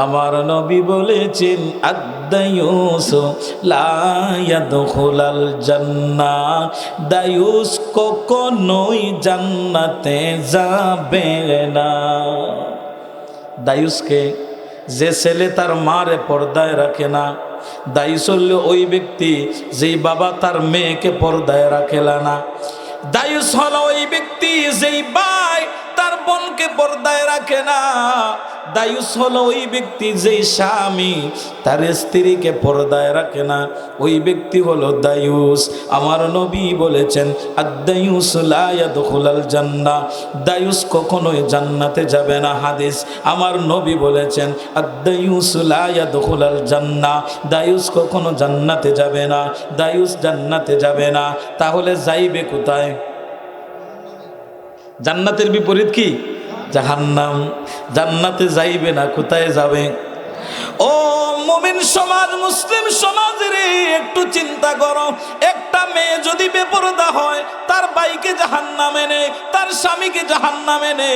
আমার নবী বলেছেন আদ-দায়ুস লা ইয়াদখুলাল জান্নাহ, দায়ুস কখনোই জান্নাতে যাবে না। দায়ুসকে যে ছেলে তার মারে পর্দায় রাখে না, দায়ুস হল ওই ব্যক্তি যেই বাবা তার মেয়েকে পর্দায় রাখে না। দায়ুস হল ওই ব্যক্তি যেই ভাই তার বোনকে পর্দায় রাখে না। দায়ুস হলো ওই ব্যক্তি যেই স্বামী তার স্ত্রীকে পর্দায় রাখে না, ওই ব্যক্তি হলো দায়ুস। আমার নবী বলেছেন আদ-দায়ুস লা ইয়াদখুলাল জান্নাহ, দায়ুস কখনোই জান্নাতে যাবে না। হাদিস, আমার নবী বলেছেন আদ-দায়ুস লা ইয়াদখুলাল জান্নাহ, দায়ুস কখনো জান্নাতে যাবে না। দায়ুস জান্নাতে যাবে না, তাহলে যাইবে কোথায়? জান্নাতের বিপরীত কি? জাহান্নাম। জান্নাতে যাইবে না, কোথায় যাবে? ও মুমিন সমাজ, মুসলিম সমাজ রে, একটু চিন্তা করো। একটা মেয়ে যদি বেপরদা হয়, তার ভাইকে জাহান্নামে নে, তার স্বামীকে জাহান্নামে নে,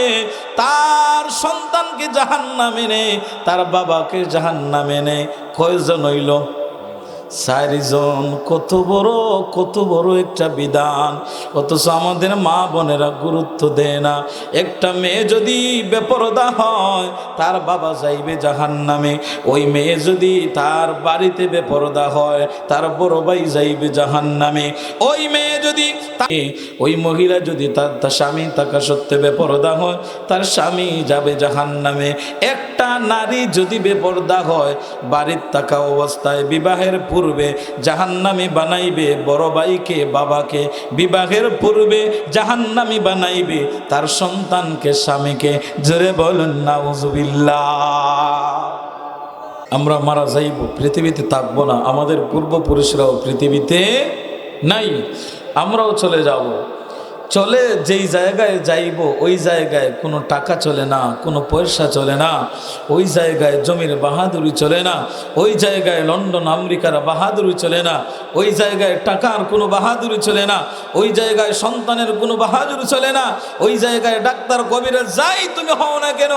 তার সন্তানকে জাহান্নামে নে, তার বাবাকে জাহান্নামে নে। কয়জন হইল? 4 জন। কত বড় একটা বিধান, অথচ আমাদের মা বোনেরা গুরুত্ব দেয় না। একটা মেয়ে যদি বেপরদা হয়, তার বাবা যাইবে জাহান্নামে। ওই মেয়ে যদি তার বাড়িতে বেপরদা হয়, তার বড় ভাই যাইবে জাহান্নামে। ওই মেয়ে যদি, ওই মহিলা যদি তার স্বামী থাকা সত্ত্বে বেপরদা হয়, তার স্বামী যাবে জাহান্নামে। একটা নারী যদি বেপরদা হয়, বাড়ির থাকা অবস্থায় বিবাহের পূর্বে জাহান্নামী বানাইবে বড় ভাইকে, বাবাকে। বিবাহের পূর্বে জাহান্নামী বানাইবে তার সন্তানকে, স্বামীকে। জোরে বলুন নাউজুবিল্লাহ। আমরা মারা যাইব, পৃথিবীতে থাকবো না। আমাদের পূর্বপুরুষরাও পৃথিবীতে নাই, আমরাও চলে যাব। চলে যেই জায়গায় যাইব, ওই জায়গায় কোনো টাকা চলে না, কোনো পয়সা চলে না, ওই জায়গায় জমির বাহাদুরি চলে না, ওই জায়গায় লন্ডন আমেরিকার বাহাদুরি চলে না, ওই জায়গায় টাকার কোনো বাহাদুরি চলে না, ওই জায়গায় সন্তানের কোনো বাহাদুরি চলে না, ওই জায়গায় ডাক্তার কবিরাজ যাই তুমি হও না কেন,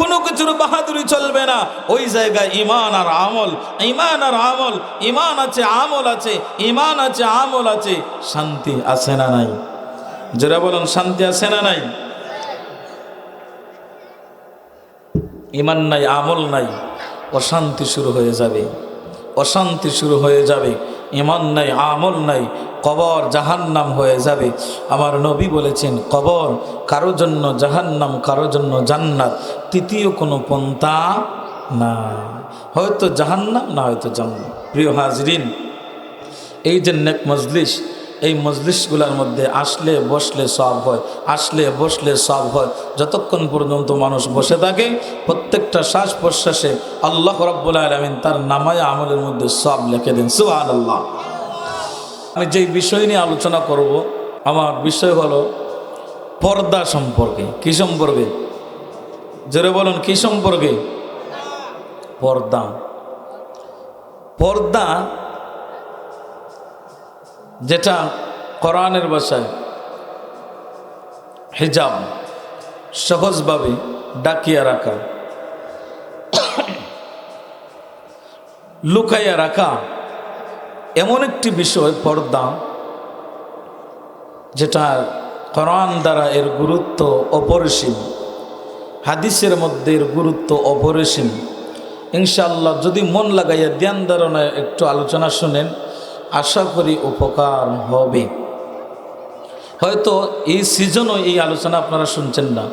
কোনো কিছুর বাহাদুরি চলবে না। ওই জায়গায় ইমান আর আমল, ইমান আর আমল, ইমান আছে, আমল আছে, ইমান আছে, আমল আছে, শান্তি আছে না নাই? যারা বলেন শান্তি আছে না নাই? ইমান নাই, আমল নাই, অশান্তি শুরু হয়ে যাবে, অশান্তি শুরু হয়ে যাবে। ইমান নাই, আমল নাই, কবর জাহান্নাম হয়ে যাবে। আমার নবী বলেছেন কবর কারোর জন্য জাহান্নাম, কারোর জন্য জান্নাত, তৃতীয় কোনো পন্থা না। হয়তো জাহান্নাম, না হয়তো জান্নাত। প্রিয় হাজরিন, এই যে নেক মজলিস, এই মজলিসগুলোর মধ্যে আসলে বসলে সব হয়, আসলে বসলে সব হয়। যতক্ষণ পর্যন্ত মানুষ বসে থাকে, প্রত্যেকটা শ্বাস প্রশ্বাসে আল্লাহ রাব্বুল আলামিন তার নামায়ে আমলের মধ্যে সব লিখে দেন। সুবহানাল্লাহ। আমি যেই বিষয় নিয়ে আলোচনা করব, আমার বিষয় হলো পর্দা সম্পর্কে। কি সম্পর্কে? জোরে বলুন, কি সম্পর্কে? পর্দা। পর্দা যেটা কোরআনের ভাষায় হিজাব, সহজভাবে ডাকিয়া রাখা, লুকাইয়া রাখা, এমন একটি বিষয় পর্দা, যেটা কোরআন দ্বারা এর গুরুত্ব অপরিসীম, হাদিসের মধ্যে এর গুরুত্ব অপরিসীম। ইনশাআল্লাহ যদি মন লাগাইয়া ধ্যান ধারণায় একটু আলোচনা শুনেন, আশা করি উপকার হবে। হয়তো এই সিজনও এই আলোচনা আপনারা শুনছেন না,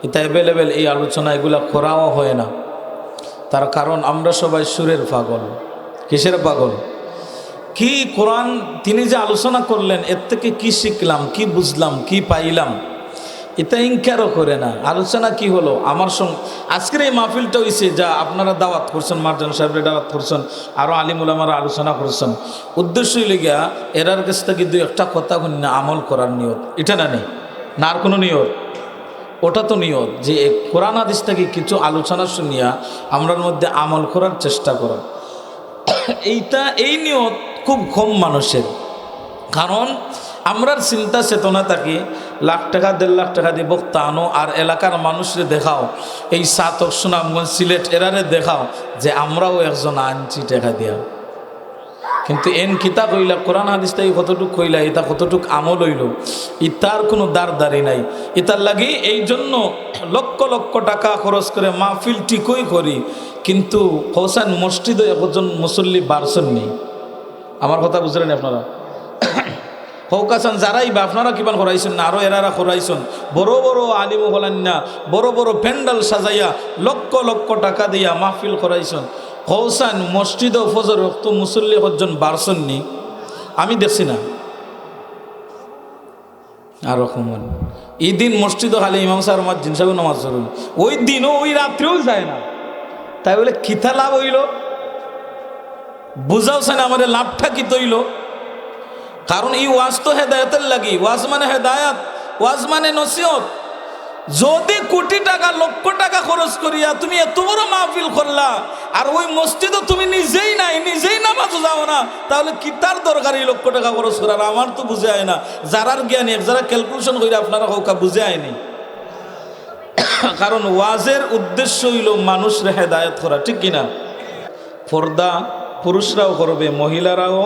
এটা অ্যাভেলেবেল, এই আলোচনা এগুলা করাও হয় না। তার কারণ আমরা সবাই সুরের পাগল। কিসের পাগল? কি কোরআন তিনি যে আলোচনা করলেন, এর থেকে কি শিখলাম, কি বুঝলাম, কি পাইলাম, এটা ইনকারও করে না। আলোচনা কি হলো আমার সঙ্গে আজকের এই মাহফিলটা হয়েছে, যা আপনারা দাওয়াত করছেন, মারজান সাহেবের দাওয়াত করছেন, আরও আলিম উলামারা আলোচনা করছেন। উদ্দেশ্য লেগা এরার কাছ থেকে 2-1টা কথা শুনি না, আমল করার নিয়ত। এটা না নেই না, আর কোনো নিয়ত? ওটা তো নিয়ত যে কোরআন হাদিস থেকে কিছু আলোচনা শুনিয়া আমরার মধ্যে আমল করার চেষ্টা করা। এইটা, এই নিয়ত খুব কম মানুষের। কারণ আমরার চিন্তা চেতনা থাকে লাখ টাকা 1.5 লাখ টাকা দিয়ে বক্তা আনো আর এলাকার মানুষরে দেখাও, এই সাতক সুনামগঞ্জ সিলেট এরারে দেখাও যে আমরাও একজন আনছি টাকা দিয়া। কিন্তু এন কিতা কইলা কোরআন হাদিস তাই কতটুক কইলা এটা কতটুক আমল হইল ইতার কোনো দাঁড়ি নাই। ইতার লাগি এই জন্য লক্ষ লক্ষ টাকা খরচ করে মাহফিল ঠিকই করি, কিন্তু হোসেন মসজিদে একজন মুসল্লি বাড়ছেন নেই। আমার কথা বুঝলেন আপনারা? হৌকাসান যারাই বা আপনারা কিমান করাইছেন না, আরও এরারা করাইছেন, বড় বড় আলিম হলেন না, বড় বড় প্যান্ডাল সাজাইয়া লক্ষ লক্ষ টাকা দিয়া মাহফিল করাইছেন। হৌসান মসজিদে ফজর রক্ত মুসল্লি একজন বাড়ছেন নি? আমি দেখছি না। আর রকম এই দিন মসজিদও খালি ইমাম সাহেব আমার জিন সাহেব নামাজ পড়ুন, ওই দিনও ওই রাত্রেও যায় না। তাই বলে কিতা লাভ হইল? বুঝাওছে না আমাদের লাভটা কি তৈল? কারণ এই ওয়াজ তো হেদায়তের লাগি, ওয়াজ মানে হেদায়াত, ওয়াজ মানে নসিহত। যদি কোটি টাকা লক্ষ টাকা খরচ করিয়া তুমি এত বড় মাহফিল করলা আর ওই মসজিদে তুমি নিজেই নাই, নিজেই নামাজও যাও না, তাহলে কি তার দরকারি লক্ষ টাকা খরচ করার? আমার তো বুঝে আয় না। যারার জ্ঞানী যারা ক্যালকুলেশন করে আপনারা কাউকে বুঝে আয়নি। কারণ ওয়াজের উদ্দেশ্য হইল মানুষরে হেদায়ত করা, ঠিক কিনা? পর্দা পুরুষরাও করবে, মহিলারাও,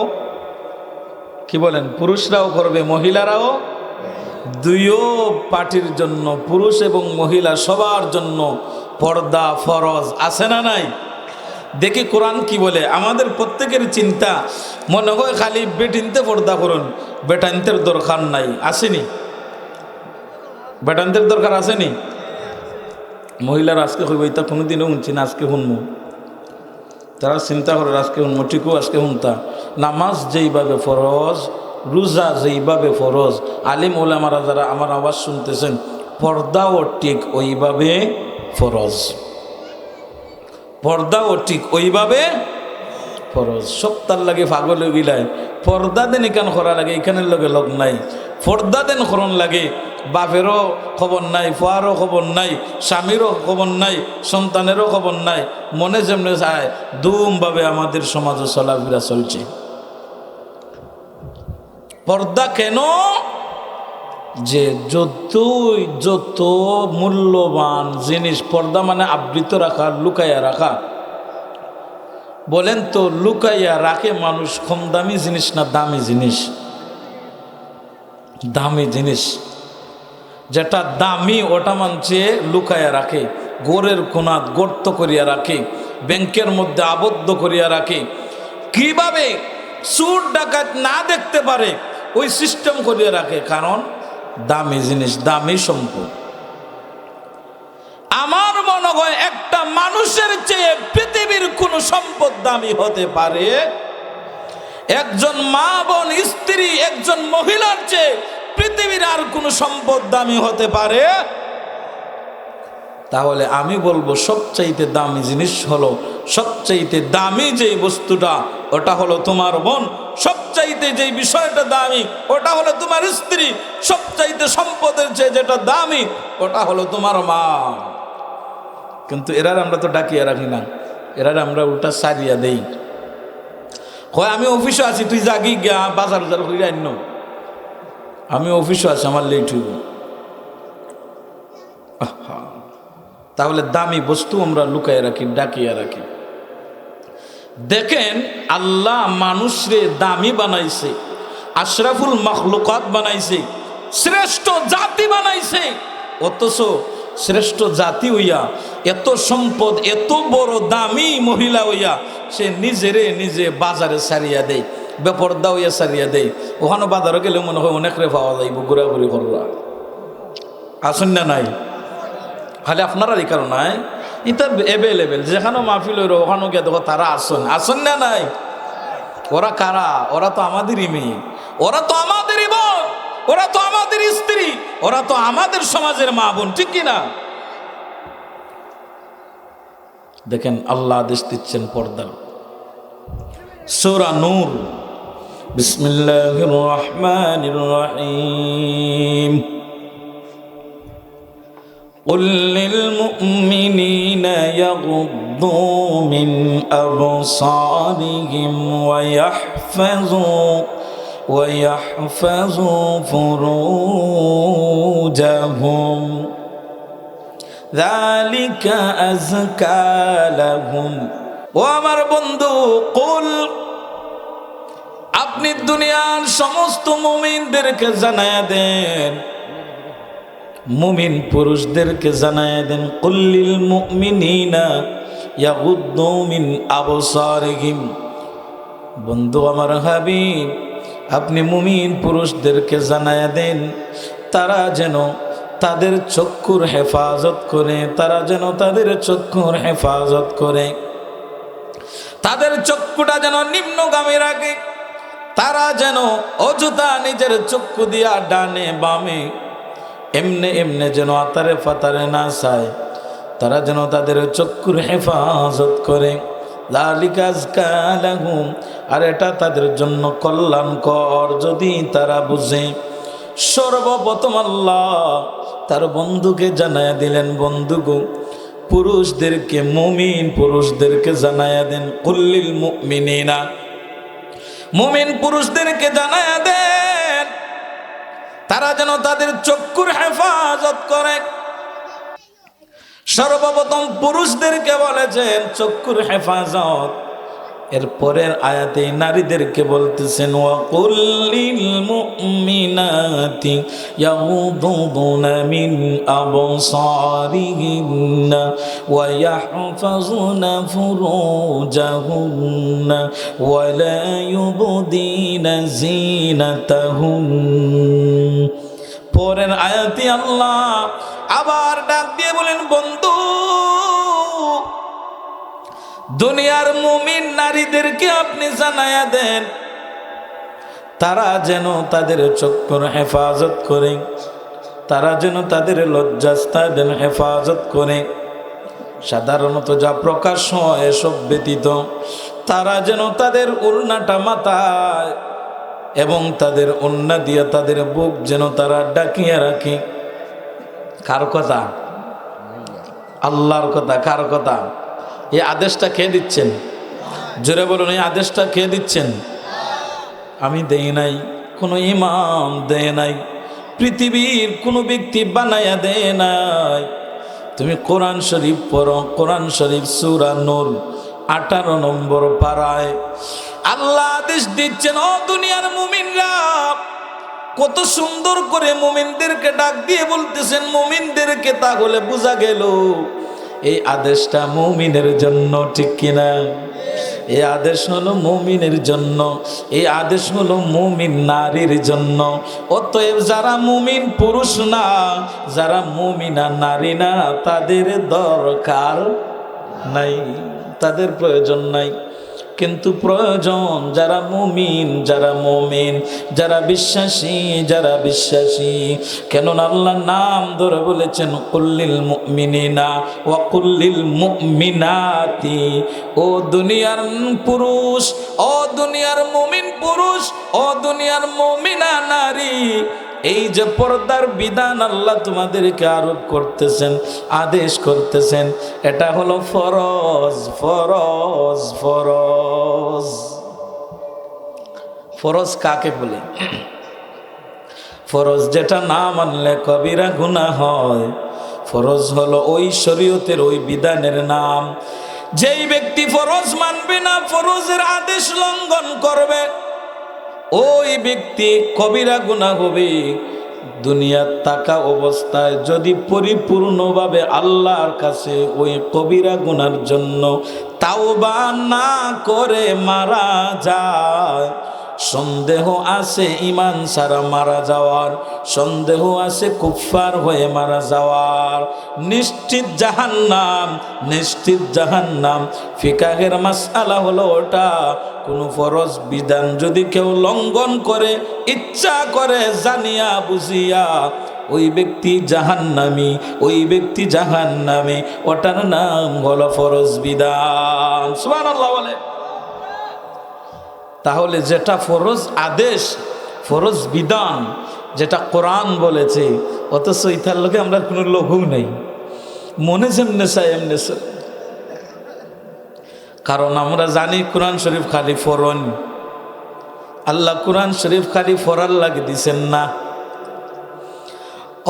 কি বলেন, পুরুষরাও করবে মহিলারাও, দুইও পার্টির জন্য, পুরুষ এবং মহিলা সবার জন্য পর্দা ফরজ আছে না নাই? দেখি কোরআন কি বলে। আমাদের প্রত্যেকের চিন্তা মনে হয় খালি বেটিনতে পর্দা করুন, বেটানতের দরকার নাই। আসেনি? বেটানতের দরকার আসেনি? মহিলার আজকে হইব এটা কোনোদিনও শুনছি না, আজকে শুনবো। তারা চিন্তা করে আজকে শুনবো, ঠিকও আজকে শুনতা। নামাজ যেইভাবে ফরজ, রোজা যেইভাবে ফরজ, আলিম ওলামারা যারা আমার আওয়াজ শুনতেছেন, পর্দাও ঠিক ওইভাবে ফরজ, পর্দাও ঠিক ওইভাবে ফরজ। সব তার লাগে পাগল গিলায় পর্দা দেন কেন করা লাগে, এখানের লগে লগ নাই। পর্দা দেন করণ লাগে, বাপেরও খবর নাই, ফুয়ারও খবর নাই, স্বামীরও খবর নাই, সন্তানেরও খবর নাই। মনে যেমনে চায় দুমভাবে আমাদের সমাজে চলাফেরা চলছে। পর্দা কেন? যে যত মূল্যবান জিনিস, পর্দা মানে আবৃত রাখা, লুকাইয়া রাখা। বলেন তো লুকাইয়া রাখে মানুষ কম দামি জিনিস না দামি জিনিস? দামি জিনিস। যেটা দামি ওটা মানছে লুকাইয়া রাখে, গোরের কোনাত গর্ত করিয়া রাখে, ব্যাংকের মধ্যে আবদ্ধ করিয়া রাখে। কিভাবে চোর ডাকাত না দেখতে পারে ওই সিস্টেম করিয়া রাখে, কারণ দামি জিনিস, দামি সম্পদ। আমার মনে হয় একটা মানুষের চেয়ে পৃথিবীর কোন সম্পদ দামি হতে পারে? একজন মা বোন স্ত্রী, একজন মহিলার চেয়ে পৃথিবীর আর কোন সম্পদ দামি হতে পারে? তাহলে আমি বলবো সবচাইতে দামি জিনিস হলো, সবচাইতে দামি যে বস্তুটা ওটা হলো তোমার বোন, সবচাইতে যে বিষয়টা দামি ওটা হলো তোমার স্ত্রী, সবচাইতে সম্পদের চেয়ে যেটা দামি ওটা হলো তোমার মা। কিন্তু এরার আমরা তো ডাকিয়ে রাখি না, এরার আমরা উল্টা সারিয়া দেই। হয় আমি অফিসে আছি, তুই জাগি গিয়া বাজার করে আন্য, আমি অফিসে আছি, আমার লেট হইব। তাহলে দামি বস্তু আমরা লুকায় রাখি, ডাকিয়ে রাখি। দেখেন আল্লাহ মানুষরে দামি বানাইছে, আশরাফুল মাখলুকাত বানাইছে, শ্রেষ্ঠ জাতি বানাইছে। অথচ শ্রেষ্ঠ জাতি হইয়া, এত সম্পদ, এত বড় দামি মহিলা হইয়া সে নিজে বাজারে সারিয়া দেয়, বেপর্দা হইয়া সারিয়া দেয়। ওখানে বাজারে গেলে মনে হয় অনেক রে পাওয়া যাইব, ঘোরাঘুরি করবা। আসুন না নাই? খালি আপনারা এই কারণ নাই, এটা এভেলেবেল। যেখানে মাহফিল হইল ওখানে গিয়ে দেখো তারা আসুন না নাই? ওরা কারা? ওরা তো আমাদেরই মেয়ে, ওরা তো আমাদেরই বোন, ওরা তো আমাদের স্ত্রী, ওরা তো আমাদের সমাজের মা বোন, ঠিক কিনা? দেখেন আল্লাহ আদেশ দিচ্ছেন পর্দা। সূরা নূর, বিসমিল্লাহির রহমানির রহিম। قل للمؤمنين يغضوا من أبصارهم ويحفظوا ويحفظوا فروجهم ذلك أزكى لهم ও আমার বন্ধু কুল আপনি দুনিয়ার সমস্ত মুমিনদেরকে জানায়া দেন, মুমিন পুরুষদেরকে জানায়া দেন, কুল্লিল মুমিনিনা ইয়াগুদ্দু মিন আবসারিহিম। বন্ধু আমার হাবিব আপনি মুমিন পুরুষদেরকে জানায়া দেন তারা যেন তাদের চক্ষুর হেফাজত করে, তারা যেন তাদের চক্ষুর হেফাজত করে, তাদের চক্ষুটা যেন নিম্নগামী রাখে, তারা যেন অযথা নিজের চক্ষু দিয়া ডানে বামে এমনে এমনে যেন আতারে ফাতারে না চায়, তারা যেন তাদের চক্ষুর হেফাজত করে। যালিকা আযকা লাহুম, আর এটা তাদের জন্য কল্যাণকর যদি তারা বুঝে। সর্বপ্রথম আল্লাহ তার বন্ধুকে জানায়া দিলেন, বন্ধুগো পুরুষদেরকে, মুমিন পুরুষদেরকে জানায়া দেন, কুল্লিল মুমিনিনা, মুমিন পুরুষদেরকে জানায়া দেন তারা যেন তাদের চক্ষুর হেফাজত করে। সর্বপ্রথম পুরুষদেরকে বলেছেন চক্ষুর হেফাজত, এরপরের আয়াতে নারীদেরকে বলতেছেন ওয়া কুল্লিল মুমিনাতি ইয়াগুদুনা মিন আবসারিহিন্না ওয়া ইয়াহফাজুনা ফুরুজাহুন্না ওয়া লা ইউবদিনা যিনাতাহুন্না। পরের আয়াতে আল্লাহ আবার ডাক দিয়ে বলেন, বন্ধু দুনিয়ার মুমিন নারীদেরকে আপনি জানায়া দেন তারা যেন তাদের চক্ষুর হেফাজত করে, তারা যেন তাদের লজ্জাস্থানের হেফাজত করে, সাধারণত যা প্রকাশ হয় এসব ব্যতীত তারা যেন তাদের ওড়নাটা মাথায় এবং তাদের ওড়না দিয়ে তাদের বুক যেন তারা ডাকিয়ে রাখে। কার কথা? আল্লাহর কথা। কার কথা? এই আদেশটা কে দিচ্ছেন? জোরে বলুন, এই আদেশটা কে দিচ্ছেন? আমি দেই নাই, কোনো ইমাম দেয় নাই, পৃথিবীর কোনো ব্যক্তি বানায়া দেয় নাই। তুমি কোরআন শরীফ পড়ো, কোরআন শরীফ সূরা নূর 18 নম্বর পারায় আল্লাহ আদেশ দিচ্ছেন, ও দুনিয়ার মুমিনরা, কত সুন্দর করে মুমিনদেরকে ডাক দিয়ে বলতেছেন মুমিনদেরকে। তাহলে বোঝা গেল এই আদেশটা মুমিনের জন্য, ঠিক কিনা? এই আদেশ হলো মুমিনের জন্য, এই আদেশ হলো মুমিন নারীর জন্য। অতএব যারা মুমিন পুরুষ না, যারা মুমিনা নারী না, তাদের দরকার নাই, তাদের প্রয়োজন নাই। কিন্তু প্রয়োজন যারা মুমিন, যারা মুমিন, যারা বিশ্বাসী, যারা বিশ্বাসী। কেননা আল্লাহ নাম ধরে বলেছেন কুল্লিল মুমিনিনা ওয়া কুল্লিল মুমিনাতি। ও দুনিয়ার পুরুষ, ও দুনিয়ার মুমিন পুরুষ, ও দুনিয়ার মুমিনা নারী, এই যে পর্দার বিধান আল্লাহ তোমাদেরকে আরোপ করতেছেন, আদেশ করতেছেন, এটা হলো ফরজ। ফরজ ফরজ ফরজ কাকে বলে? ফরজ যেটা না মানলে কবিরা গুনাহ হয়। ফরজ হলো ওই শরীয়তের ওই বিধানের নাম। যেই ব্যক্তি ফরজ মানবে না, ফরজের আদেশ লঙ্ঘন করবে, ওই ব্যক্তি কবিরা গুনাহ হবে। দুনিয়ার থাকা অবস্থায় যদি পরিপূর্ণভাবে আল্লাহর কাছে ওই কবিরা গুনার জন্য তাওবা না করে মারা যায়, সন্দেহ আছে ইমান ছাড়া মারা যাওয়ার, সন্দেহ আছে কুফার হয়ে মারা যাওয়ার, নিশ্চিত জাহান্নাম, নিশ্চিত জাহান্নাম। ফিকাহের মাসআলা হলো ওটা, কোনো ফরজ বিধান যদি কেউ লঙ্ঘন করে, ইচ্ছা করে জানিয়া বুঝিয়া, ওই ব্যক্তি জাহান্নামী, ওই ব্যক্তি জাহান্নামী। ওটার নাম হলো ফরজ বিধান। সুবহানাল্লাহ বলে। তাহলে যেটা ফরজ আদেশ, ফরজ বিধান, যেটা কোরআন বলেছে, অথচ ইতার লোকে আমরা কোনো লোভও নেই, মনে যেমনে চাই এমনি চাই। কারণ আমরা জানি কোরআন শরীফ খালি ফরন, আল্লাহ কোরআন শরীফ খালি পড়ার লাগে দিছেন না।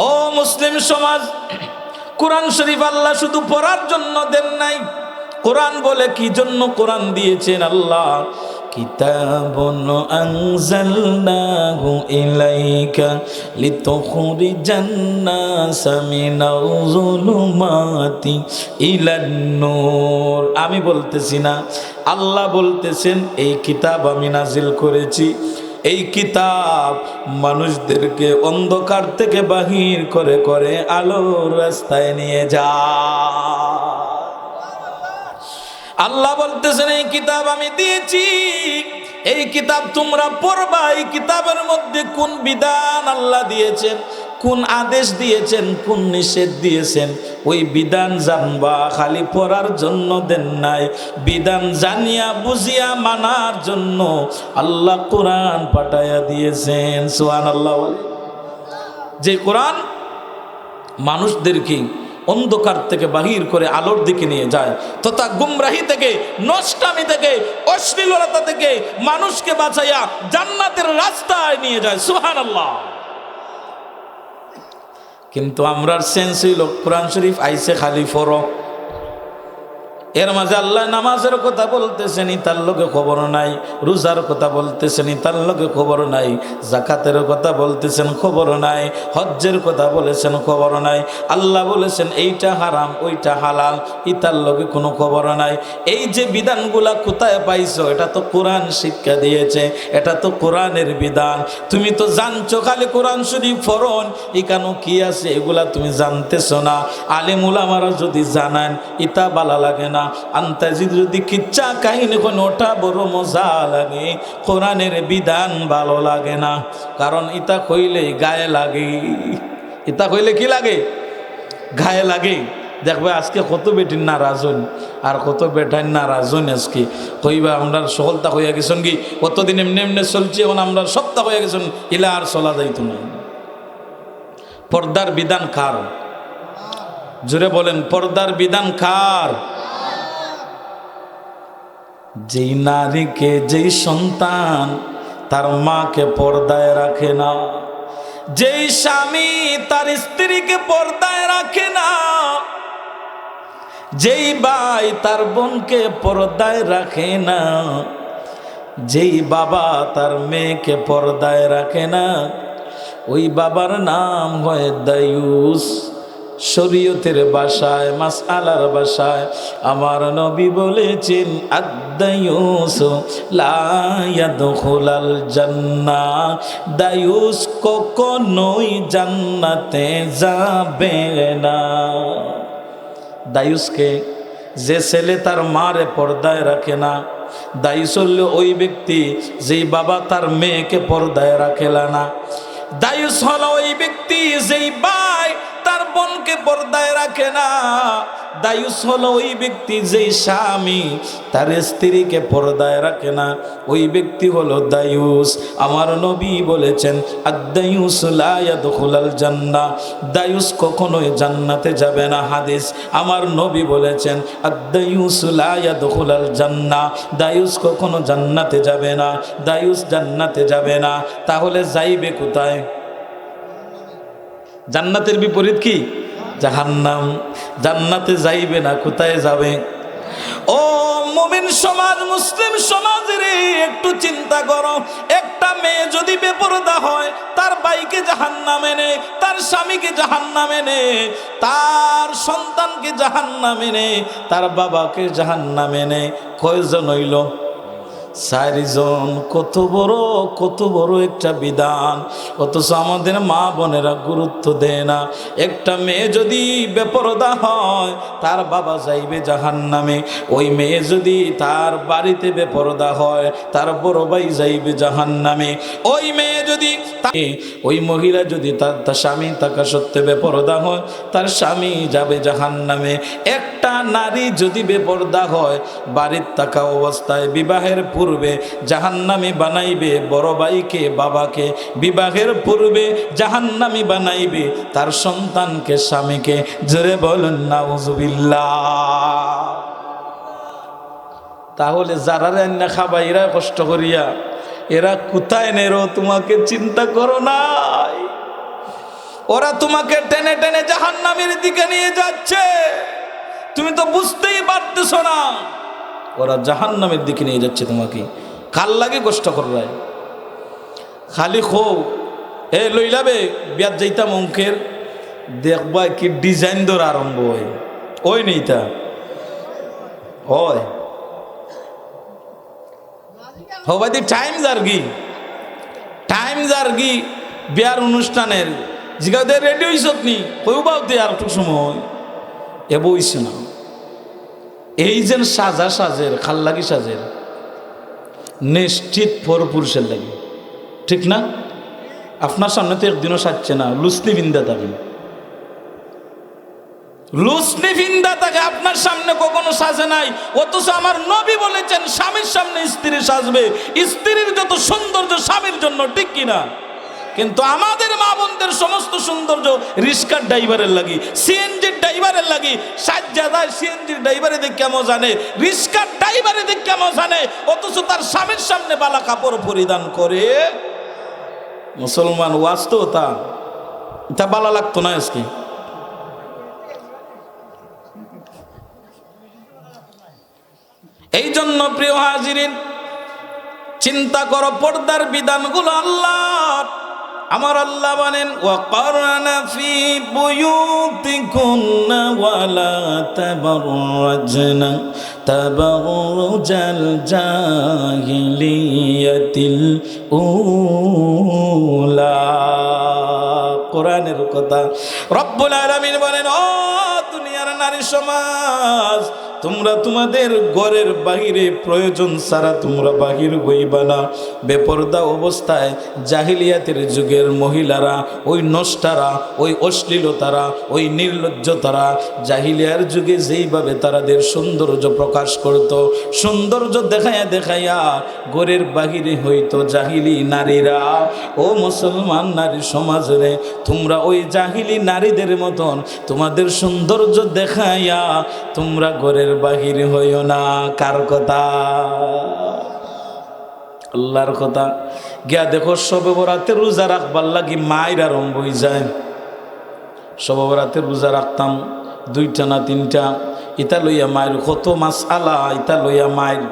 ও মুসলিম সমাজ, কোরআন শরীফ আল্লাহ শুধু পড়ার জন্য দেন নাই। কোরআন বলে কি জন্য কোরআন দিয়েছেন আল্লাহ? কিতাবুন আনজালনাহু ইলাইকা লিতুখরিজান নাসা মিনাল যুলুমাতি ইলান নূর। আমি বলতেছি না, আল্লাহ বলতেছেন এই কিতাব আমি নাজিল করেছি। এই কিতাব মানুষদেরকে অন্ধকার থেকে বাহির করে করে আলোর রাস্তায় নিয়ে যায়। আল্লাহ বলতেছেন এই কিতাব আমি দিয়েছি, এই কিতাব তোমরা পড়বা। এই কিতাবের মধ্যে কোন বিধান আল্লাহ দিয়েছেন, কোন আদেশ দিয়েছেন, কোন নিষেধ দিয়েছেন, ওই বিধান জানবা। খালি পড়ার জন্য দেন নাই, বিধান জানিয়া বুঝিয়া মানার জন্য আল্লাহ কোরআন পাঠাইয়া দিয়েছেন। সুবহানাল্লাহ। যে কোরআন মানুষদেরকে অন্ধকার থেকে বাহির করে আলোর দিকে নিয়ে যায়, তথা গুমরাহি থেকে, নষ্টামি থেকে, অশ্লীলতা থেকে মানুষকে বাঁচাইয়া জান্নাতের রাস্তায় নিয়ে যায়। সুবহানাল্লাহ। কিন্তু আমরার সেন্স হইল কোরআন শরীফ আইছে খালি পড়ো। এর মাঝে আল্লাহ নামাজের কথা বলতেছেন, তার লোকে খবর নাই। রোজার কথা বলতেছেন, তার লোকে খবর নাই। যাকাতের কথা বলতেছেন, খবর নাই। হজ্জের কথা বলেছেন, খবর নাই। আল্লাহ বলেছেন এইটা হারাম, ওইটা হালাল, ইতার লোকে কোনো খবর নাই। এই যে বিধানগুলা কোথায় পাইছো? এটা তো কোরআন শিক্ষা দিয়েছে, এটা তো কোরআনের বিধান। তুমি তো জানছো খালি কোরআন শরীফ ফরন, এখানে কি আছে এগুলা তুমি জানতেছো না। আলেম উলামারা যদি জানান ইতা ভালো লাগে না, আন্তাজি যদি কিচ্ছা কাহিনী কোন ওটা বড় মজা লাগে। কোরআনের বিধান ভালো লাগে না, কারণ ইতা কইলে গায়ে লাগে। ইতা কইলে কি লাগে? গায়ে লাগে। দেখবে আজকে কত বেটির নারাজ হন আর কত বেটার নারাজ হন। আজকে কইবা আমরা সফলতা হইয়া গেছেন কি, কতদিন এমনি এমনি চলছে, এখন আমরা সপ্তাহ হইয়া গেছেন, ইলা আর চলা যাইত না। পর্দার বিধান কার? জোরে বলেন, পর্দার বিধান কার? যেই নারীকে, যেই সন্তান তার মাকে পর্দায় রাখে না, যেই স্বামী তার স্ত্রীকে পর্দায় রাখে না, যেই ভাই তার বোনকে পর্দায় রাখে না, যেই বাবা তার মেয়েকে পর্দায় রাখে না, ওই বাবার নাম হয় দায়ুস। শরীয়তের ভাষায়, মাসআলার ভাষায় আমার নবী বলেছেন আদ-দায়ুস লা ইয়াদখুলাল জান্নাহ। দায়ুস কখনোই জান্নাতে যাবে না। দায়ুসকে, যে ছেলে তার মারে পর্দায় রাখে না, দায়ুস হল ওই ব্যক্তি যেই বাবা তার মেয়েকে পর্দায় রাখে না। দায়ুস হলো ওই ব্যক্তি যেই ভাই তার বোনকে পর্দায় রাখে না। দায়ুস হলো ওই ব্যক্তি যেই স্বামী তার স্ত্রীকে পর্দায় রাখে না, ওই ব্যক্তি হলো দায়ুস। আমার নবী বলেছেন আদ-দায়ুস লা ইয়াদখুলাল জান্নাহ। দায়ুস কখনোই জান্নাতে যাবে না। হাদিস, আমার নবী বলেছেন আদ-দায়ুস লা ইয়াদখুলাল জান্নাহ। দায়ুস কখনো জান্নাতে যাবে না। দায়ুস জান্নাতে যাবে না, তাহলে যাইবে কোথায়? জান্নাতের বিপরীত কি? জাহান্নাম। জান্নাতে যাইবে না, কোথায় যাবে? ও মুমিন সমাজ, মুসলিম সমাজ রে, একটু চিন্তা করো। একটা মেয়ে যদি বেপরদা হয়, তার ভাইকে জাহান্নামে নেয়, তার স্বামীকে জাহান্নামে নেয়, তার সন্তানকে জাহান্নামে নেয়, তার বাবাকে জাহান্নামে নেয়। কয়জন হইল? 4 জন। কত বড় একটা বিধান, অথচ আমাদের মা বোনেরা গুরুত্ব দেয় না। একটা মেয়ে যদি বেপরদা হয়, তার বাবা যাইবে জাহান্নামে। ওই মেয়ে যদি তার বাড়িতে বেপরদা হয়, তার বড় ভাই যাইবে জাহান্নামে। ওই মেয়ে যদি, ওই মহিলা যদি তার স্বামী থাকা সত্ত্বে বেপরদা হয়, তার স্বামী যাবে জাহান্নামে। একটা নারী যদি বেপরদা হয়, বাড়ির থাকা অবস্থায় বিবাহের পূর্বে জাহান্নামী বানাইবে বড় ভাইকে, বাবাকে। বিবাহের পূর্বে জাহান্নামী বানাইবে তার সন্তানকে, স্বামীকে। জোরে বলেন নাউজুবিল্লাহ। তাহলে যারা রান্না খাবাইরা কষ্ট করিয়া এরা কোথায় নেরো তোমাকে চিন্তা করো নাই, ওরা তোমাকে টেনে টেনে জাহান্নামের দিকে নিয়ে যাচ্ছে, তুমি তো বুঝতেই পারতেছো না। ওরা জাহান্নামের দিকে নিয়ে যাচ্ছে তোমাকে, কাল লাগে কষ্ট করবে খালি খো এ লইলাবে বিয়াত যাইতাম অঙ্কের দেখবা কি ডিজাইন ধর আরম্ভ হয় ওই নেইতা হয় হবাদি টাইম জার্গি বিয়ার অনুষ্ঠানের জিগাদের রেডি হইছত নি হইবাউতে আর একটু সময় এ বইছে না। এই যে সাজের খাল্লাগি সাজের নিশ্চিত পুরুষের লাগে, ঠিক না? আপনার সামনে তো একদিনও সাজছে না, লুসনি ভিন্দা থাকে আপনার সামনে কখনো সাজে নাই। অথচ আমার নবী বলেছেন স্বামীর সামনে স্ত্রী সাজবে, স্ত্রীর যত সৌন্দর্য স্বামীর জন্য, ঠিক কিনা? কিন্তু আমাদের মা বোনদের সমস্ত সৌন্দর্য রিস্কার ড্রাইভারের লাগি, সিএনজির ড্রাইভারের লাগি সাজ্জাদায়, সিএনজির ড্রাইভারে দেখ কেমন জানে, রিস্কার ড্রাইভারে দেখ কেমন জানে, অথচ তার স্বামীর সামনে বালা কাপড় পরিধান করে। মুসলমান ওয়াজ তো তা বালা লাগতো না আজকে। এই জন্য প্রিয় হাজিরিন, চিন্তা করো পর্দার বিধানগুলো আল্লাহ। আমার আল্লাহ বলেন ওয়াকারনা ফি বুয়ুতিকুন্না ওয়ালা তাবাররাজনা তাবাররুজাল জাহিলিয়াতিল উলা। কোরআনের কথা। রব্বুল আলামিন বলেন ও দুনিয়ার নারী সমাজ, তোমরা তোমাদের ঘরের বাহিরে প্রয়োজন ছাড়া তোমরা বাহির হইবা না। বেপরদা অবস্থায় জাহিলিয়াতের যুগের মহিলারা, ওই নষ্টারা, ওই অশ্লীলতারা, ওই নির্লজ্জতারা জাহিলিয়ার যুগে যেইভাবে তারাদের সৌন্দর্য প্রকাশ করত, সৌন্দর্য দেখাইয়া ঘরের বাহিরে হইতো জাহিলি নারীরা। ও মুসলমান নারী সমাজরে, তোমরা ওই জাহিলি নারীদের মতন তোমাদের সৌন্দর্য দেখাইয়া তোমরা ঘরের বাহির হইও না। কার কথা? আল্লাহর কথা। গিয়া দেখো শবে বরাতে রোজা রাখবার লাগি মায়ের আরম্ভ হয়ে যায়। শবে বরাতে রোজা রাখতাম 2টা না 3টা, ইটা লইয়া মায়ের কত মাসআলা, ইটা লইয়া মায়ের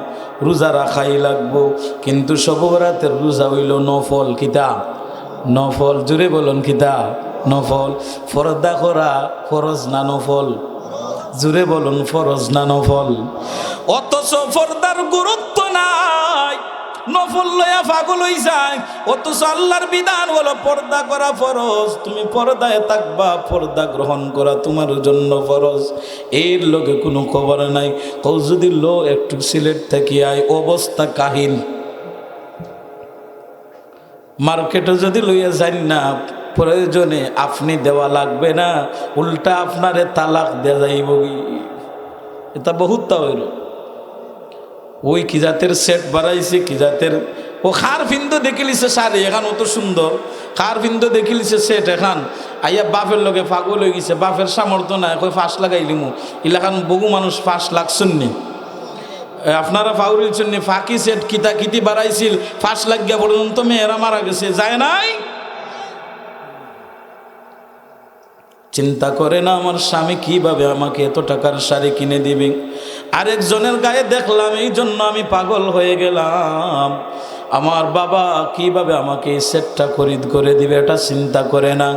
রোজা রাখাই লাগবো। কিন্তু শবে বরাতের রোজা হইল নফল। কিতা নফল? জুড়ে বলুন কিতা নফল? ফরদা করা ফরজ না নফল? জুড়ে বলুন ফরজ না নফল? অথচ ফরদার গুরুত্ব নাই, নফল লইয়া পাগল হই যায়। অথচ আল্লাহর বিধান হলো পর্দা করা ফরজ। তুমি পর্দায় থাকবা, পর্দা গ্রহণ করা তোমার জন্য ফরজ। এর লোকে কোনো খবর নাই। কও যদি লো একটু সিলেট থেকে আয়, অবস্থা কাহিল। মার্কেটে যদি লইয়া যান না, প্রয়োজনে আপনি দেওয়া লাগবে না, উল্টা আপনারে তালাক দেওয়া যাইব। এটা বহুত হইল। ওই কি জাতের সেট বাড়াইছে, কি জাতের ও খার ফিন্দো দেখিলিছে শাড়ি এখান অত সুন্দর, খার ফিন্দো দেখিলিছে সেট এখান আইয়া বাপের লগে ফাগল হয়ে গেছে। বাপের সামর্থ্য নাই, কই ফাঁস লাগাইলিমু। ইলাখান বহু মানুষ ফাঁস লাগছেননি। আপনারা ফাউরির জন্য ফাঁকি সেট কিতা কিতি বাড়াইছিল, ফাঁস লাগিয়া পর্যন্ত মেয়েরা মারা গেছে, যায় নাই। চিন্তা করে না আমার স্বামী কিভাবে আমাকে এত টাকার শাড়ি কিনে দিবে। আরেকজনের গায়ে দেখলাম, এই জন্য আমি পাগল হয়ে গেলাম। আমার বাবা কিভাবে আমাকে এই সেটটা খরিদ করে দিবে, এটা চিন্তা করে না।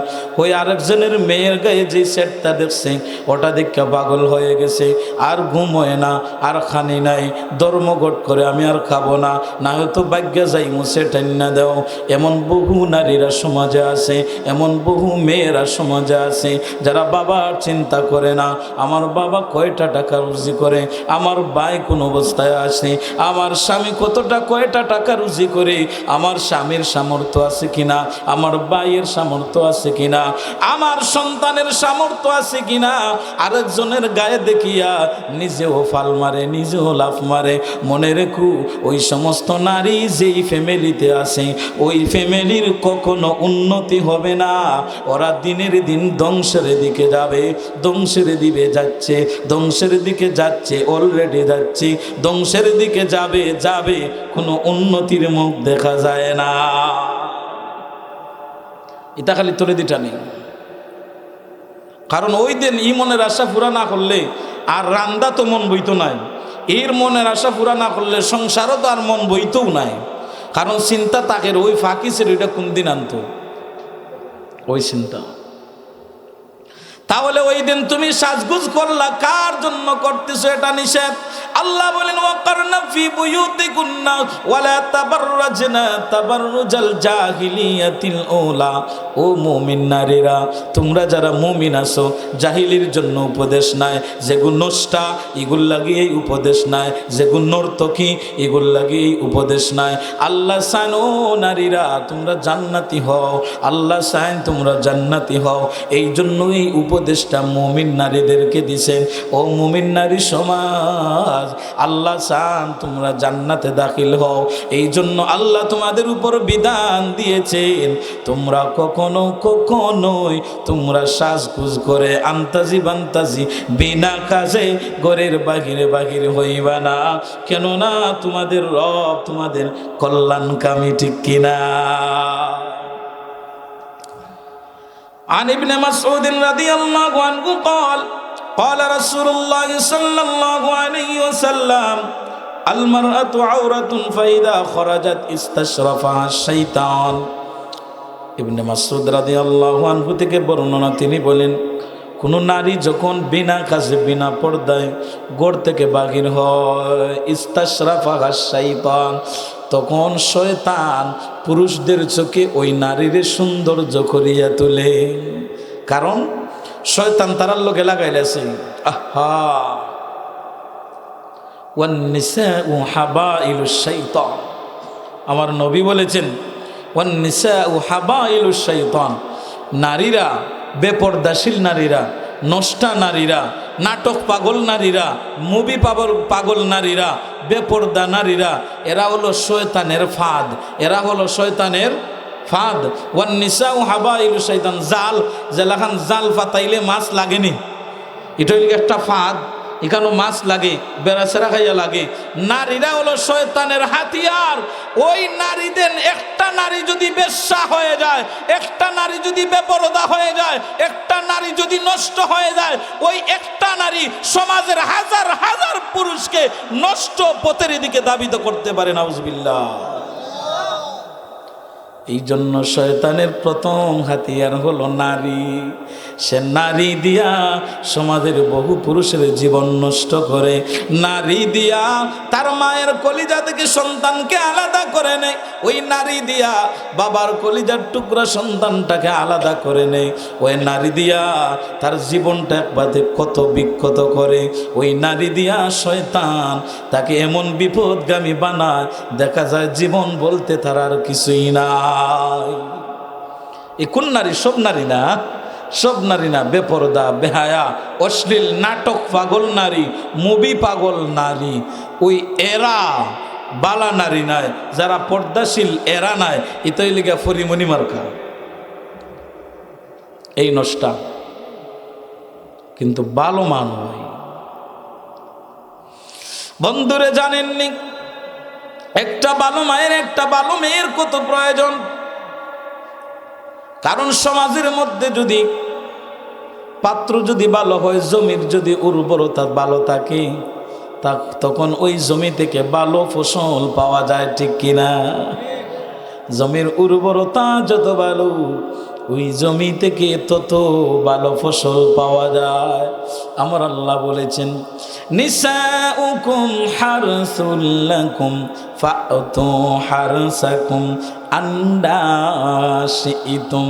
ওই আরেকজনের মেয়ের গায়ে যে সেটটা দেখছে, ওটা দেখে পাগল হয়ে গেছে। আর ঘুম হয় না, আর খানি নাই, ধর্মঘট করে আমি আর খাবো না, না হয়তো ভাগ্যে যাই মুছে টান্না দাও। এমন বহু নারীরা সমাজে আছে, এমন বহু মেয়েরা সমাজে আছে যারা বাবার চিন্তা করে না। আমার বাবা কয়টা টাকা রুজি করে, আমার ভাই কোন অবস্থায় আছে, আমার স্বামী কতটা কয়টা টাকা রুজি করে, আমার স্বামীর সামর্থ্য আছে কিনা, আমার ভাইয়ের সামর্থ্য আছে কিনা, আমার সন্তানের সামর্থ্য আছে কিনা। আরেকজনের গায়ে দেখিয়া নিজেও ফাল মারে, নিজেও লাফ মারে। মনে রেখো, ওই সমস্ত নারী যেই ফ্যামিলিতে আছে, ওই ফ্যামিলির কখনো উন্নতি হবে না। ওরা দিনের দিন ধ্বংসের দিকে যাবে, ধ্বংসের দিকে যাচ্ছে, ধ্বংসের দিকে যাচ্ছে, অলরেডি যাচ্ছে, ধ্বংসের দিকে যাবে, কোনো উন্নতির মুখ দেখা যায় না। এটা খালি তোরে দিটা নেই, কারণ ওই দিন ই মনের আশা পুরা না করলে আর রান্দা তো মন বইতো নাই, এর মনের আশা পুরা না করলে সংসারও তো আর মন বইতেও নাই। কারণ চিন্তা তাকে ওই ফাঁকি ছিল, এটা কোন দিন আনতো ওই চিন্তা। তাহলে ওই দিন তুমি সাজগুজ করলা, কার জন্য করতেছো এটা নিষেধ। আল্লাহ বলেন ওয়াকারনা ফি বুয়ুতিকুন্না ওয়ালা তাবাররাজনা তাবাররুজাল জাহিলিয়াতিল উলা। ও মুমিন নারীরা, তোমরা যারা মুমিন আছো, জাহিলির জন্য উপদেশ নাই, যেগুলো নষ্টা এগুলো লাগিয়ে উপদেশ নাই, যেগুলো নর্তকী এগুলো লাগিয়ে উপদেশ নাই। আল্লাহ চান ও নারীরা তোমরা জান্নাতি হও, আল্লাহ চান তোমরা জান্নাতি হও। এই জন্য এই উপদেশটা মুমিন নারীদেরকে দিছেন। ও মুমিন নারী সমাজ, আল্লাহ চান তোমরা জান্নাতে দাখিল হও। এই জন্য আল্লাহ তোমাদের উপর বিধান দিয়েছেন, তোমরা কখনোই তোমরা সাজগুজ করে আন্তাজি বান্তাজি বিনা কাজে ঘরের বাহিরে হইবা না। কেননা তোমাদের রব তোমাদের কল্যাণকামী, ঠিক কিনা? عن ابن مسعود رضي الله عنه قال رسول الله صلى الله عليه وسلم المرأة عورة فإذا خرجت استشرفها الشيطان। ইবনে মাসউদ রাদিয়াল্লাহু আনহু থেকে বর্ণনা, তিনি বলেন কোন নারী যখন বিনা কাজে বিনা পর্দায় ঘর থেকে বাহির হয়, ইস্তাশরাফাহা শাইতান, তখন শয়তান পুরুষদের চোখে ওই নারীর সৌন্দর্য করিয়া তোলে। কারণ শয়তান তারার লোকে লাগাইলেছে, আহা ওয়ান নিসাউ হাবাইলুশ শাইতান। আমার নবী বলেছেন ওয়ান নিসাউ হাবাইলুশ শাইতান, নারীরা, বেপর্দাশীল নারীরা, নষ্টা নারীরা, নাটক পাগল নারীরা, মুভি পাগল নারীরা, বেপর্দা নারীরা, এরা হলো শয়তানের ফাঁদ, এরা হলো শয়তানের ফাঁদ। ওয়ান নিসাউ হাবাইলুশ শাইতান, জাল যেলাখান জাল ফাতাইলে মাছ লাগেনি, এটা হইল একটা ফাঁদ, এখানেও মাছ লাগে, বেড়াচেরা খাইয়া লাগে। নারীরা হলো শয়তানের হাতিয়ার। ওই নারীদের একটা নারী যদি বেশ্যা হয়ে যায়, একটা নারী যদি বেপরদা হয়ে যায়, একটা নারী যদি নষ্ট হয়ে যায়, ওই একটা নারী সমাজের হাজার হাজার পুরুষকে নষ্ট পথের দিকে ধাবিত করতে পারে। নাউজুবিল্লাহ। এই জন্য শয়তানের প্রথম হাতিয়ার হলো নারী। সে নারী দিয়া সমাজের বহু পুরুষের জীবন নষ্ট করে, নারী দিয়া তার মায়ের কলিজা থেকে সন্তানকে আলাদা করে নেয়, ওই নারী দিয়া বাবার কলিজার টুকরা সন্তানটাকে আলাদা করে নেয়, ওই নারী দিয়া তার জীবনটা একবারে কত বিক্ষত করে, ওই নারী দিয়া শয়তান তাকে এমন বিপদগামী বানায়, দেখা যায় জীবন বলতে তার আর কিছুই না। এই কোন নারী? সব নারী না, সব নারী না, বেপরদা, বেহায়া, অশ্লীল, নাটক পাগল নারী, মুভি পাগল নারী, ওই এরা বালা নারী নাই, যারা পর্দাশীল এরা নাই, এটাই লিগা ফরিমনি মার্কা, এই নষ্টা কিন্তু ভালো মান হয়। বন্ধুরে জানেননি একটা ভালো মায়ের একটা ভালো মেয়ের কত প্রয়োজন? কারণ সমাজের মধ্যে যদি পাত্র যদি ভালো হয়, জমির যদি উর্বরতা ভালো থাকে, তখন ওই জমি থেকে ভালো ফসল পাওয়া যায়, ঠিক কিনা? জমির উর্বরতা যত ভালো, ওই জমি থেকে তত ভালো ফসল পাওয়া যায়। আমার আল্লাহ বলেছেন নিসাউকুম হারসুল লাকুম ফাতু হারসাকুম আন্না শিইতুম।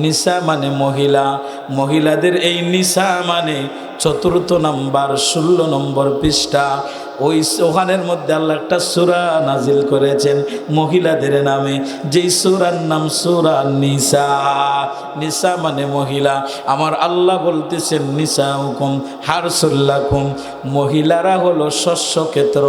নিসা মানে মহিলা, মহিলাদের এই নিসা মানে ৪র্থ নাম্বার ১৬ নম্বর পৃষ্ঠা, ওখানের মধ্যে আল্লাহ একটা সূরা নাজিল করেছেন মহিলাদের নামে, যেই সূরার নাম সূরা নিসা। নিসা মানে মহিলা। আমার আল্লাহ বলতেছেন নিসাউকুম হারসুল লাকুম, মহিলারা হলো শস্য ক্ষেত্র,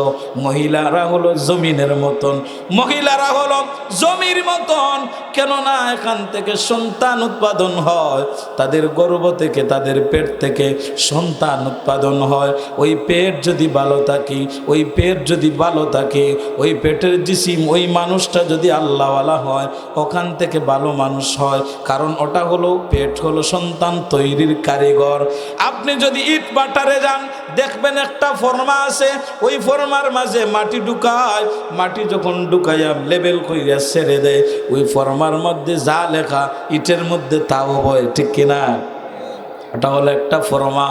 মহিলারা হলো জমিনের মতন, মহিলারা হলো জমির মতন। কেননা এখান থেকে সন্তান উৎপাদন হয়, তাদের গর্ভ থেকে, তাদের পেট থেকে সন্তান উৎপাদন হয়। ওই পেট যদি ভালো থাকে, কি ওই পেট যদি ভালো থাকে, ওই পেটের জিসিম ওই মানুষটা যদি আল্লাহওয়ালা হয়, ওখান থেকে ভালো মানুষ হয়। কারণ ওটা হলো পেট হলো সন্তান তৈরির কারিগর। আপনি যদি ইট বাটারে যান দেখবেন একটা ফর্মা আছে, ওই ফর্মার মাঝে মাটি ঢুকায়, মাটি যখন ঢুকাইয়া লেবেল কইরা ছেড়ে দেয়, ওই ফর্মার মধ্যে যা লেখা ইটের মধ্যে তাও হয়, ঠিক কিনা? এটা হলো একটা ফর্মা।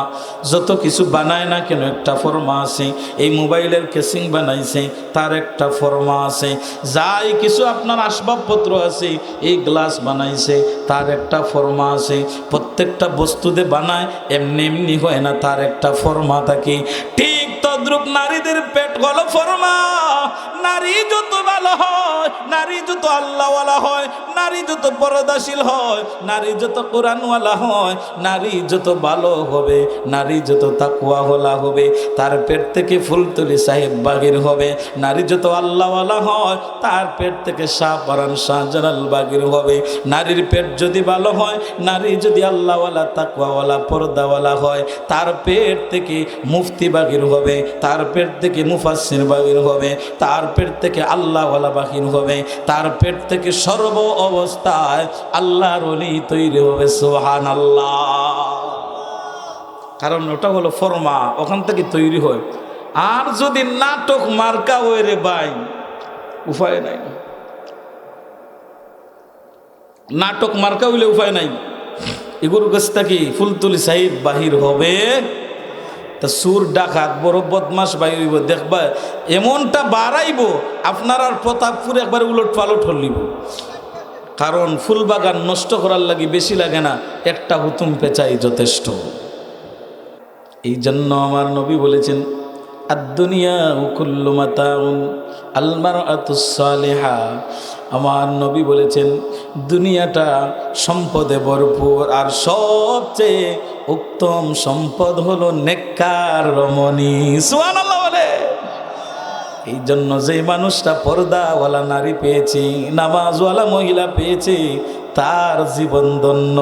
যত কিছু বানায় না কেন একটা ফর্মা আছে। এই মোবাইলের কেসিং বানাইছে, তার একটা ফর্মা আছে। যাই কিছু আপনার আসবাবপত্র আছে, এই গ্লাস বানাইছে, তার একটা ফর্মা আছে। প্রত্যেকটা বস্তুতে বানায়, এমনি এমনি হয় না, তার একটা ফর্মা থাকে। ঠিক তদ্রূপ নারীদের পেট হলো ফর্মা। নারী যত ভালো হয়, নারী যত আল্লাহওয়ালা হয়, নারী যত পর্দাশীল হয়, নারী যত কোরআনওয়ালা হয়, নারী যত ভালো হবে, নারী যত তাকওয়াওয়ালা হবে, তার পেট থেকে ফুলতলি সাহেব বাগির হবে। নারী যত আল্লাহওয়ালা হয়, তার পেট থেকে শাহপরান শাহজালাল বাগির হবে। নারীর পেট যদি ভালো হয়, নারী যদি আল্লাহওয়ালা তাকওয়াওয়ালা পর্দাওয়ালা হয়, তার পেট থেকে মুফতি বাগির হবে, তার পেট থেকে মুফাসসির বাগির হবে, তার পেট থেকে আল্লাহওয়ালা বাগির হবে, তার পেট থেকে সর্ব অবস্থায় আল্লাহর ওলি তৈরি হবে। সুবহানাল্লাহ। কারণ ওটা হলো ফর্মা, ওখান থেকে তৈরি হয়। আর যদি নাটক মার্কা ওই রে ভাই, উপায় নাই। নাটক মার্কা হইলে উপায় নাই। এগুলোর কাছ থেকে ফুলতুলি সাহিব বাহির হবে, তা সুর ডাকাত বড় বদমাস বাহির হইব। দেখবা এমনটা বাড়াইব আপনার আর প্রতাপপুর একবার উলট পালট হলিব। কারণ ফুল বাগান নষ্ট করার লাগি বেশি লাগে না, একটা হুতুম পেঁচাই যথেষ্ট। এই জন্য আমার নবী বলেছেন, আদ-দুনিয়া কুল্লু মাতাউন আল মারআতুস সালিহা। আমার নবী বলেছেন দুনিয়াটা সম্পদে ভরপুর, আর সবচেয়ে উত্তম সম্পদ হলো নেককার রমণী। সুবহানাল্লাহ বলে। এই জন্য যে মানুষটা পর্দাওয়ালা নারী পেয়েছে, নামাজওয়ালা মহিলা পেয়েছে, তার জীবন ধন্য,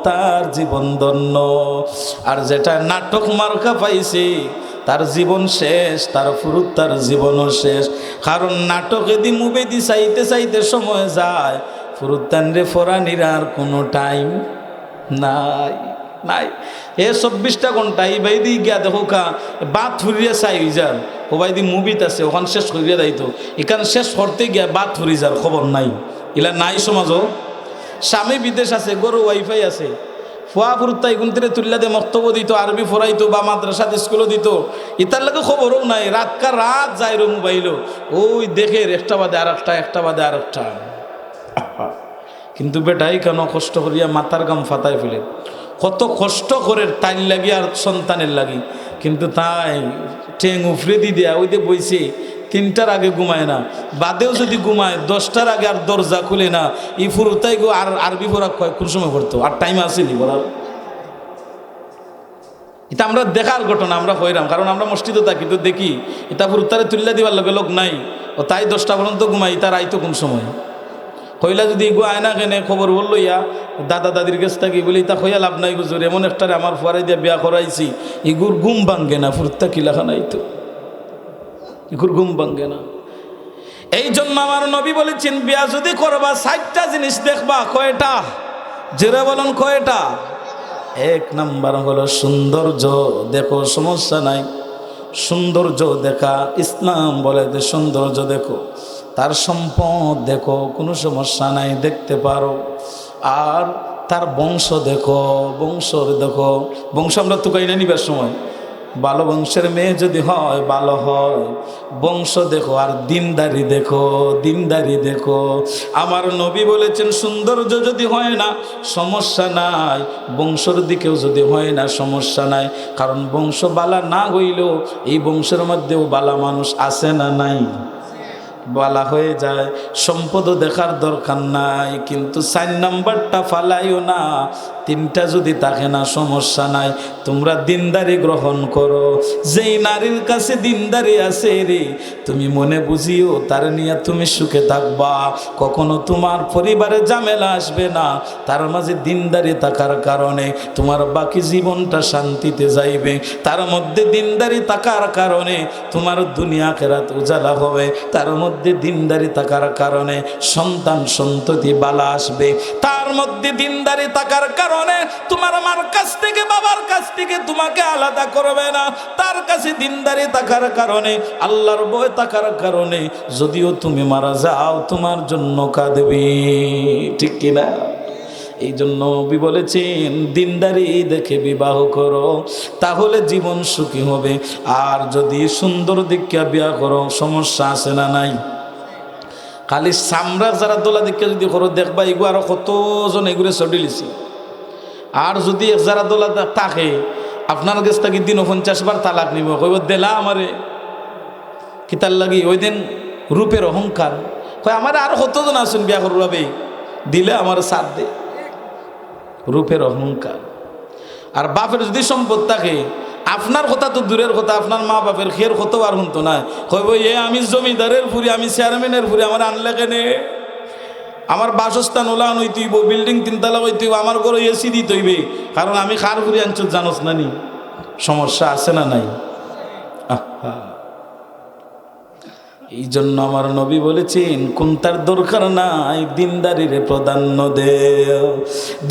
তার জীবন ধন্য। আর যেটা নাটক মার্কা পাইছে, তার জীবন শেষ, তার ফুরুত তার জীবনও শেষ। কারণ নাটকে দি মুভি দি চাইতে চাইতে সময় যায়, ফুরুতান রে ফরানির আর কোনো টাইম নাই নাই। 24টা ঘন্টা এই ভাই দি গিয়া দেখো কা বাদ ফুরিয়ে চাই যার ও ভাই দি মুভিত আছে, ওখান শেষ করিয়া যাইতো, এখান শেষ করতে গিয়া বাদ ফুরি যার খবর নাই। এলা নাই সমাজও। স্বামী বিদেশ আছে, গরু ওয়াইফাই আছে, ফুয়া ফুরুত্তা এগুন থেকে তুল্লা দিয়ে মক্তব্য দিত, আরবি ফরাইতো বা মাদ্রাসাত স্কুলও দিত, ইতার লাগে খবরও নাই। রাতকার রাত যায় রো মোবাইলও, ওই দেখে একটা বাদে আর একটা, একটা বাদে আর একটা। কিন্তু বেটাই কেন কষ্ট করিয়া মাথার গাম ফাতায় ফেলে, কত কষ্ট করে তাইর লাগি আর সন্তানের লাগি। কিন্তু তাই ঠেং উফরে দি দেয়া ওই দিয়ে বইছে, 3টার আগে ঘুমায় না, বাদেও যদি ঘুমায় 10টার আগে আর দরজা খুলে না। ই ফুরুতাই গো আর আরবি ফোরা কোন সময় করতো, আর টাইম আসেনি বলার। এটা আমরা দেখার ঘটনা, আমরা হইরাম। কারণ আমরা মসজিদে থাকি তো দেখি, এটা ফুরুতারে তুল্লা দিবার লগে লোক নাই, ও তাই 10টা পর্যন্ত ঘুমাই, তার আইতো কোন সময় হইলা যদি গো আয়না কেনে খবর বললো ইয়া দাদা দাদির কাছ থাকি বলি, তা হইয়া লাভ নাই গুজুর, এমন একটারে আমার ফুয়ারাই দিয়ে বিয়া করাইছি, ইগুর ঘুম ভাঙ্গে না, ফুরুত্তা কিলাখা নাই তো, ইগুর ঘুম ভাঙ্গে না। এই জন্য আমার নবী বলেছেন, বিয়া যদি করবা 60টা জিনিস দেখবা। কয়টা? জেরে বলুন কয়টা? 1 নাম্বার হলো সৌন্দর্য দেখো, সমস্যা নাই, সৌন্দর্য দেখা। ইসলাম বলে যে সৌন্দর্য দেখো, তার সম্পদ দেখো, কোনো সমস্যা নাই, দেখতে পারো। আর তার বংশ দেখো, বংশ দেখো। বংশ আমরা তুকাই না নিবার সময়, ভালো বংশের মেয়ে যদি হয় ভালো হয়, বংশ দেখো। আর দিনদারি দেখো, দিনদারি দেখো। আমার নবী বলেছেন সৌন্দর্য যদি হয় না সমস্যা নাই, বংশর দিকেও যদি হয় না সমস্যা নাই। কারণ বংশ বালা না হইলেও এই বংশের মধ্যেও বালা মানুষ আছে না নাই, বলা হয়ে যায়। সম্পদও দেখার দরকার নাই, কিন্তু 4 নাম্বারটা ফালাইও না, তিনটা যদি থাকে না সমস্যা নাই, তোমরা দিনদারি গ্রহণ করো। যেই নারীর কাছে দিনদারি আছে রে, তুমি মনে বুঝিও তার নিয়ে তুমি সুখে থাকবা, কখনো তোমার পরিবারে ঝামেলা আসবে না। তার মাঝে দিনদারি থাকার কারণে তোমার বাকি জীবনটা শান্তিতে যাইবে। তার মধ্যে দিনদারি থাকার কারণে তোমার দুনিয়া আখিরাত উজালা হবে। তার মধ্যে দিনদারি থাকার কারণে সন্তান সন্ততি বালা আসবে। তার মধ্যে দিনদারি থাকার কারণে তোমার মার কাছ থেকে বাবার কাছ থেকে তোমাকে আলাদা করবে না। তার কাছে দিনদারি থাকার কারণে, আল্লাহর ভয় থাকার কারণে যদিও তুমি মারা যাও তোমার জন্য কাঁদবে, ঠিক কিনা? এই জন্য নবী বলেছেন দিনদারি দেখে বিবাহ করো, তাহলে জীবন সুখী হবে। আর যদি সুন্দর দিকে বিয়া করো, সমস্যা আছে না নাই? খালি সামরা যারা দোলা দিকে যদি করো, দেখবা এগু আরো কতজন এগুলো চডিলিছি। আর যদি যারা দোলা থাকে, আপনার কাছ থেকে দিন 50 বার তালাক নিব, কইব দেলা আমারে কিতার লাগি। ওই দিন রূপের অহংকার কয় আমার আরো কতজন আছেন বিয়া করবে, দিলে আমার সাথ দে, রূপের অহংকার। আর বাপের যদি সম্পদ থাকে, আপনার কথা তো দূরের কথা, আপনার মা বাপের খের কত আর শুনতো না, কইব এ আমি জমিদারের ফুরি, আমি চেয়ারম্যানের ফুরি, আমার আনলে কেনে, আমার বাসস্থান ওলা হইতেইব, বিল্ডিং 3 তলা হইতেইব, আমার ঘরে এসি দিতে হইবে, কারণ আমি খার ফুরি আনছ, জানোস না নি? সমস্যা আছে না নাই? এই জন্য আমার নবী বলেছেন কোনটার দরকার নাই, দিনদারির প্রাধান্য দেও,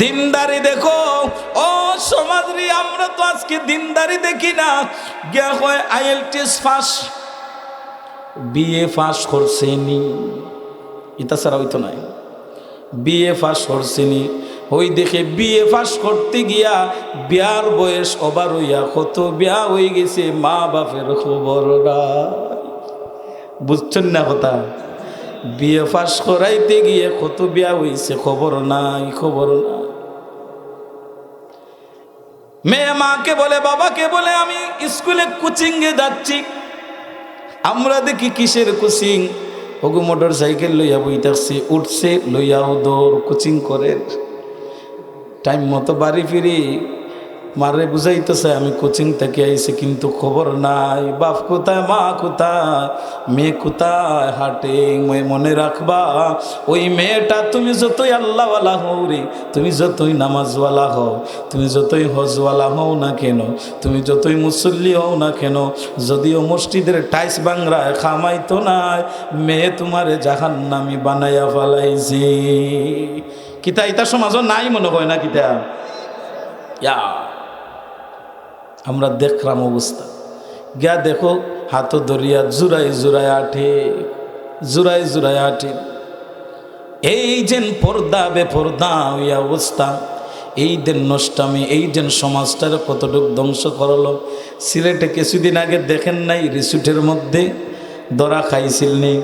দিনদারি দেখো। ও সমাজরি, আমরা তো আজকে দিনদারি দেখি না। গিয়া হয় IELTS পাস, BA পাস করছেনি, এটা ছাড়া হইতো নাই। BA পাস করছেনি, ওই দেখে BA পাস করতে গিয়া বিয়ার বয়স ওভার হইয়া কত বিয়া হয়ে গেছে, মা বাপের খবর না। বুঝছেন না কথা? BA পাস করাইতে গিয়ে কত বিয়া হয়েছে, খবর নাই, খবর নাই। মেয়ে মাকে বলে, বাবাকে বলে আমি স্কুলে কোচিংয়ে যাচ্ছি। আমরা দেখি কিসের কোচিং? ওগো মোটর সাইকেল লইয়া বইতাছে, উঠছে, লইয়াও দৌড়, কোচিং করে। টাইম মতো বাড়ি ফিরি, মারে বুঝাইতেছে আমি কোচিং থেকে আইছি, কিন্তু খবর নাই। বাপ কোথায়, মা কোথায়, মেয়ে কোথায়, হাটে। মনে রাখবা, ওই মেয়েটা তুমি যতই আল্লাহওয়ালা হও রে, তুমি যতই নামাজওয়ালা হও, তুমি যতই হজওয়ালা হও না কেন, তুমি যতই মুসল্লি হও না কেন, যদিও মসজিদের টাইস বাংলায় খামাইতো নাই, মেয়ে তোমারে জাহান্নামী বানাইয়া ফেলাইছি। কিতা ইতা সমাজও নাই মনে হয় না? কিতা ইয়া আমরা দেখলাম অবস্থা। গিয়া দেখো হাত ধরিয়া জুড়াই জুড়াই আঠে, জুড়াই জুড়াই আঠে। এই যেন পর্দা বেপর্দা ওই অবস্থা, এই দেন নষ্টামি, এই যেন সমাজটার কতটুকু ধ্বংস করলো। সিলেটে কিছুদিন আগে দেখেন নাই রিসুটের মধ্যে ধরা খাইছিল নি?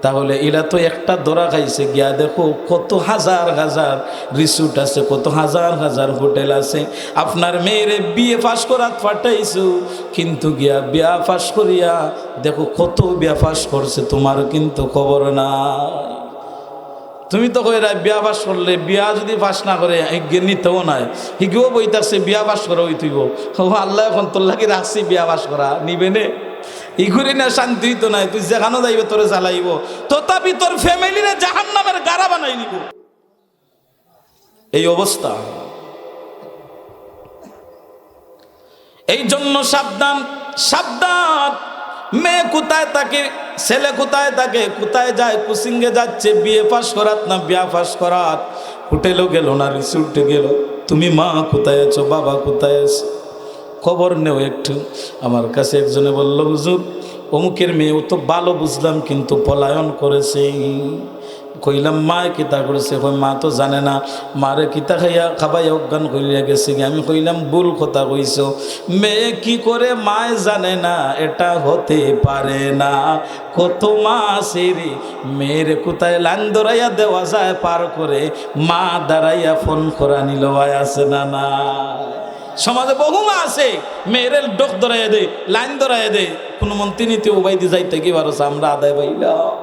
তাহলে এরা তো একটা ধরা খাইছে। গিয়া দেখো কত হাজার হাজার রিসুট আছে, কত হাজার হাজার হোটেল আছে। আপনার মেয়েরে BA পাস করাত পাঠাইছো, কিন্তু গিয়া বিয়া পাস করিয়া দেখো কত বিয়া পাস করছে, তোমার কিন্তু খবর নাই। তুমি তো কইরা বিয়া পাস করলে, বিয়া যদি পাস না করে নিতেও নাই, হিগেও বইতাছে বিয়া পাস করা হইতেইব। আল্লাহ এখন তোর লাগি রাখছি বিয়া পাস করা, নিবে নে? ইঘুরি না শান্তি তো নাই, তুই যেখানে যাইবে তোরে জ্বালাইব, তথাপি তোর ফ্যামিলিরে জাহান্নামের গাড়া বানাই নিব। এই অবস্থা। এই জন্য সাবধান, সাবধান। মেয়ে কোথায় থাকে, ছেলে কোথায় থাকে, কোথায় যায়, কোচিংয়ে যাচ্ছে, BA পাস করাত না বিয়া পাস করাত, হোটেলও গেল না, রিসোর্টে গেল। তুমি মা কোথায় আছো, বাবা কোথায় আছো, খবর নেও একটু। আমার কাছে একজনে বলল, হুজুর অমুকের মেয়ে, ও তো ভালো বুঝলাম, কিন্তু পলায়ন করেছে। কইলাম মা কিতা করেছে? কই মা তো জানে না, মারে কিতা খাইয়া খাবাই অজ্ঞান করিয়া গেছে। আমি কইলাম ভুল কথা কইছ, মেয়ে কি করে মায় জানে না? এটা হতে পারে না। কত মা আছে রে, মেয়ের কোথায় লাইন ধরাইয়া দেওয়া যায় পার করে, মা দাঁড়াইয়া ফোন করা নিল, আছে না? না, সমাজে বহু মা আছে, মেয়ের ডোক ধরাইয়া দে, লাইন ধরাইয়া দে, কোনো মন্ত্রী নীতি উবাইতে যাইতে কি পারো, আমরা আদায় পাইলাম।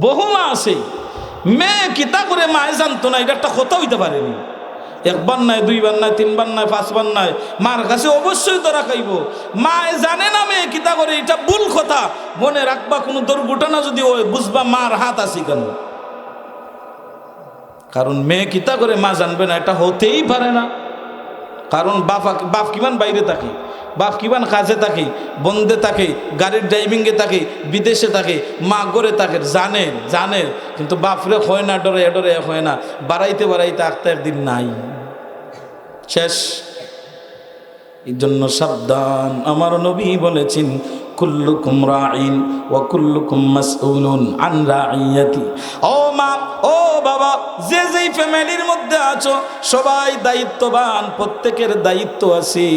বহু মা আছে, মেয়ে কিতা করে মায়ে জানতো না, এটা একটা কথা হইতে পারেনি। একবার নাই, দুইবার নাই, তিনবার নাই, পাঁচবার নাই, মার কাছে অবশ্যই তো রাখাইব। মায়ে জানে না মেয়ে কিতা করে, এটা ভুল কথা। মনে রাখবা, কোনো দুর্ঘটনা যদি হয় বুঝবা মার হাত আছে কেন। কারণ মেয়ে কিতা করে মা জানবে না, এটা হতেই পারে না। কারণ বাপ কিমান বাইরে থাকে, বাপ কিমান কাজে থাকে, বন্ধে থাকে, গাড়ির ড্রাইভিংয়ে থাকে, বিদেশে থাকে, মা গড়ে থাকে, জানে কিন্তু বাপরে হয় না, ডরে হয় না, বাড়াইতে আঁকতে একদিন নাই, শেষ। এই জন্য সাবধান। আমার নবী বলেছেন, কুল্লুকুম রাইন ওয়া কুল্লুকুম মাসউলুন আন রাইয়াতি। ও মা, ও বাবা, যে যেই ফ্যামিলির মধ্যে আছো সবাই দায়িত্ববান, প্রত্যেকের দায়িত্ব আছে।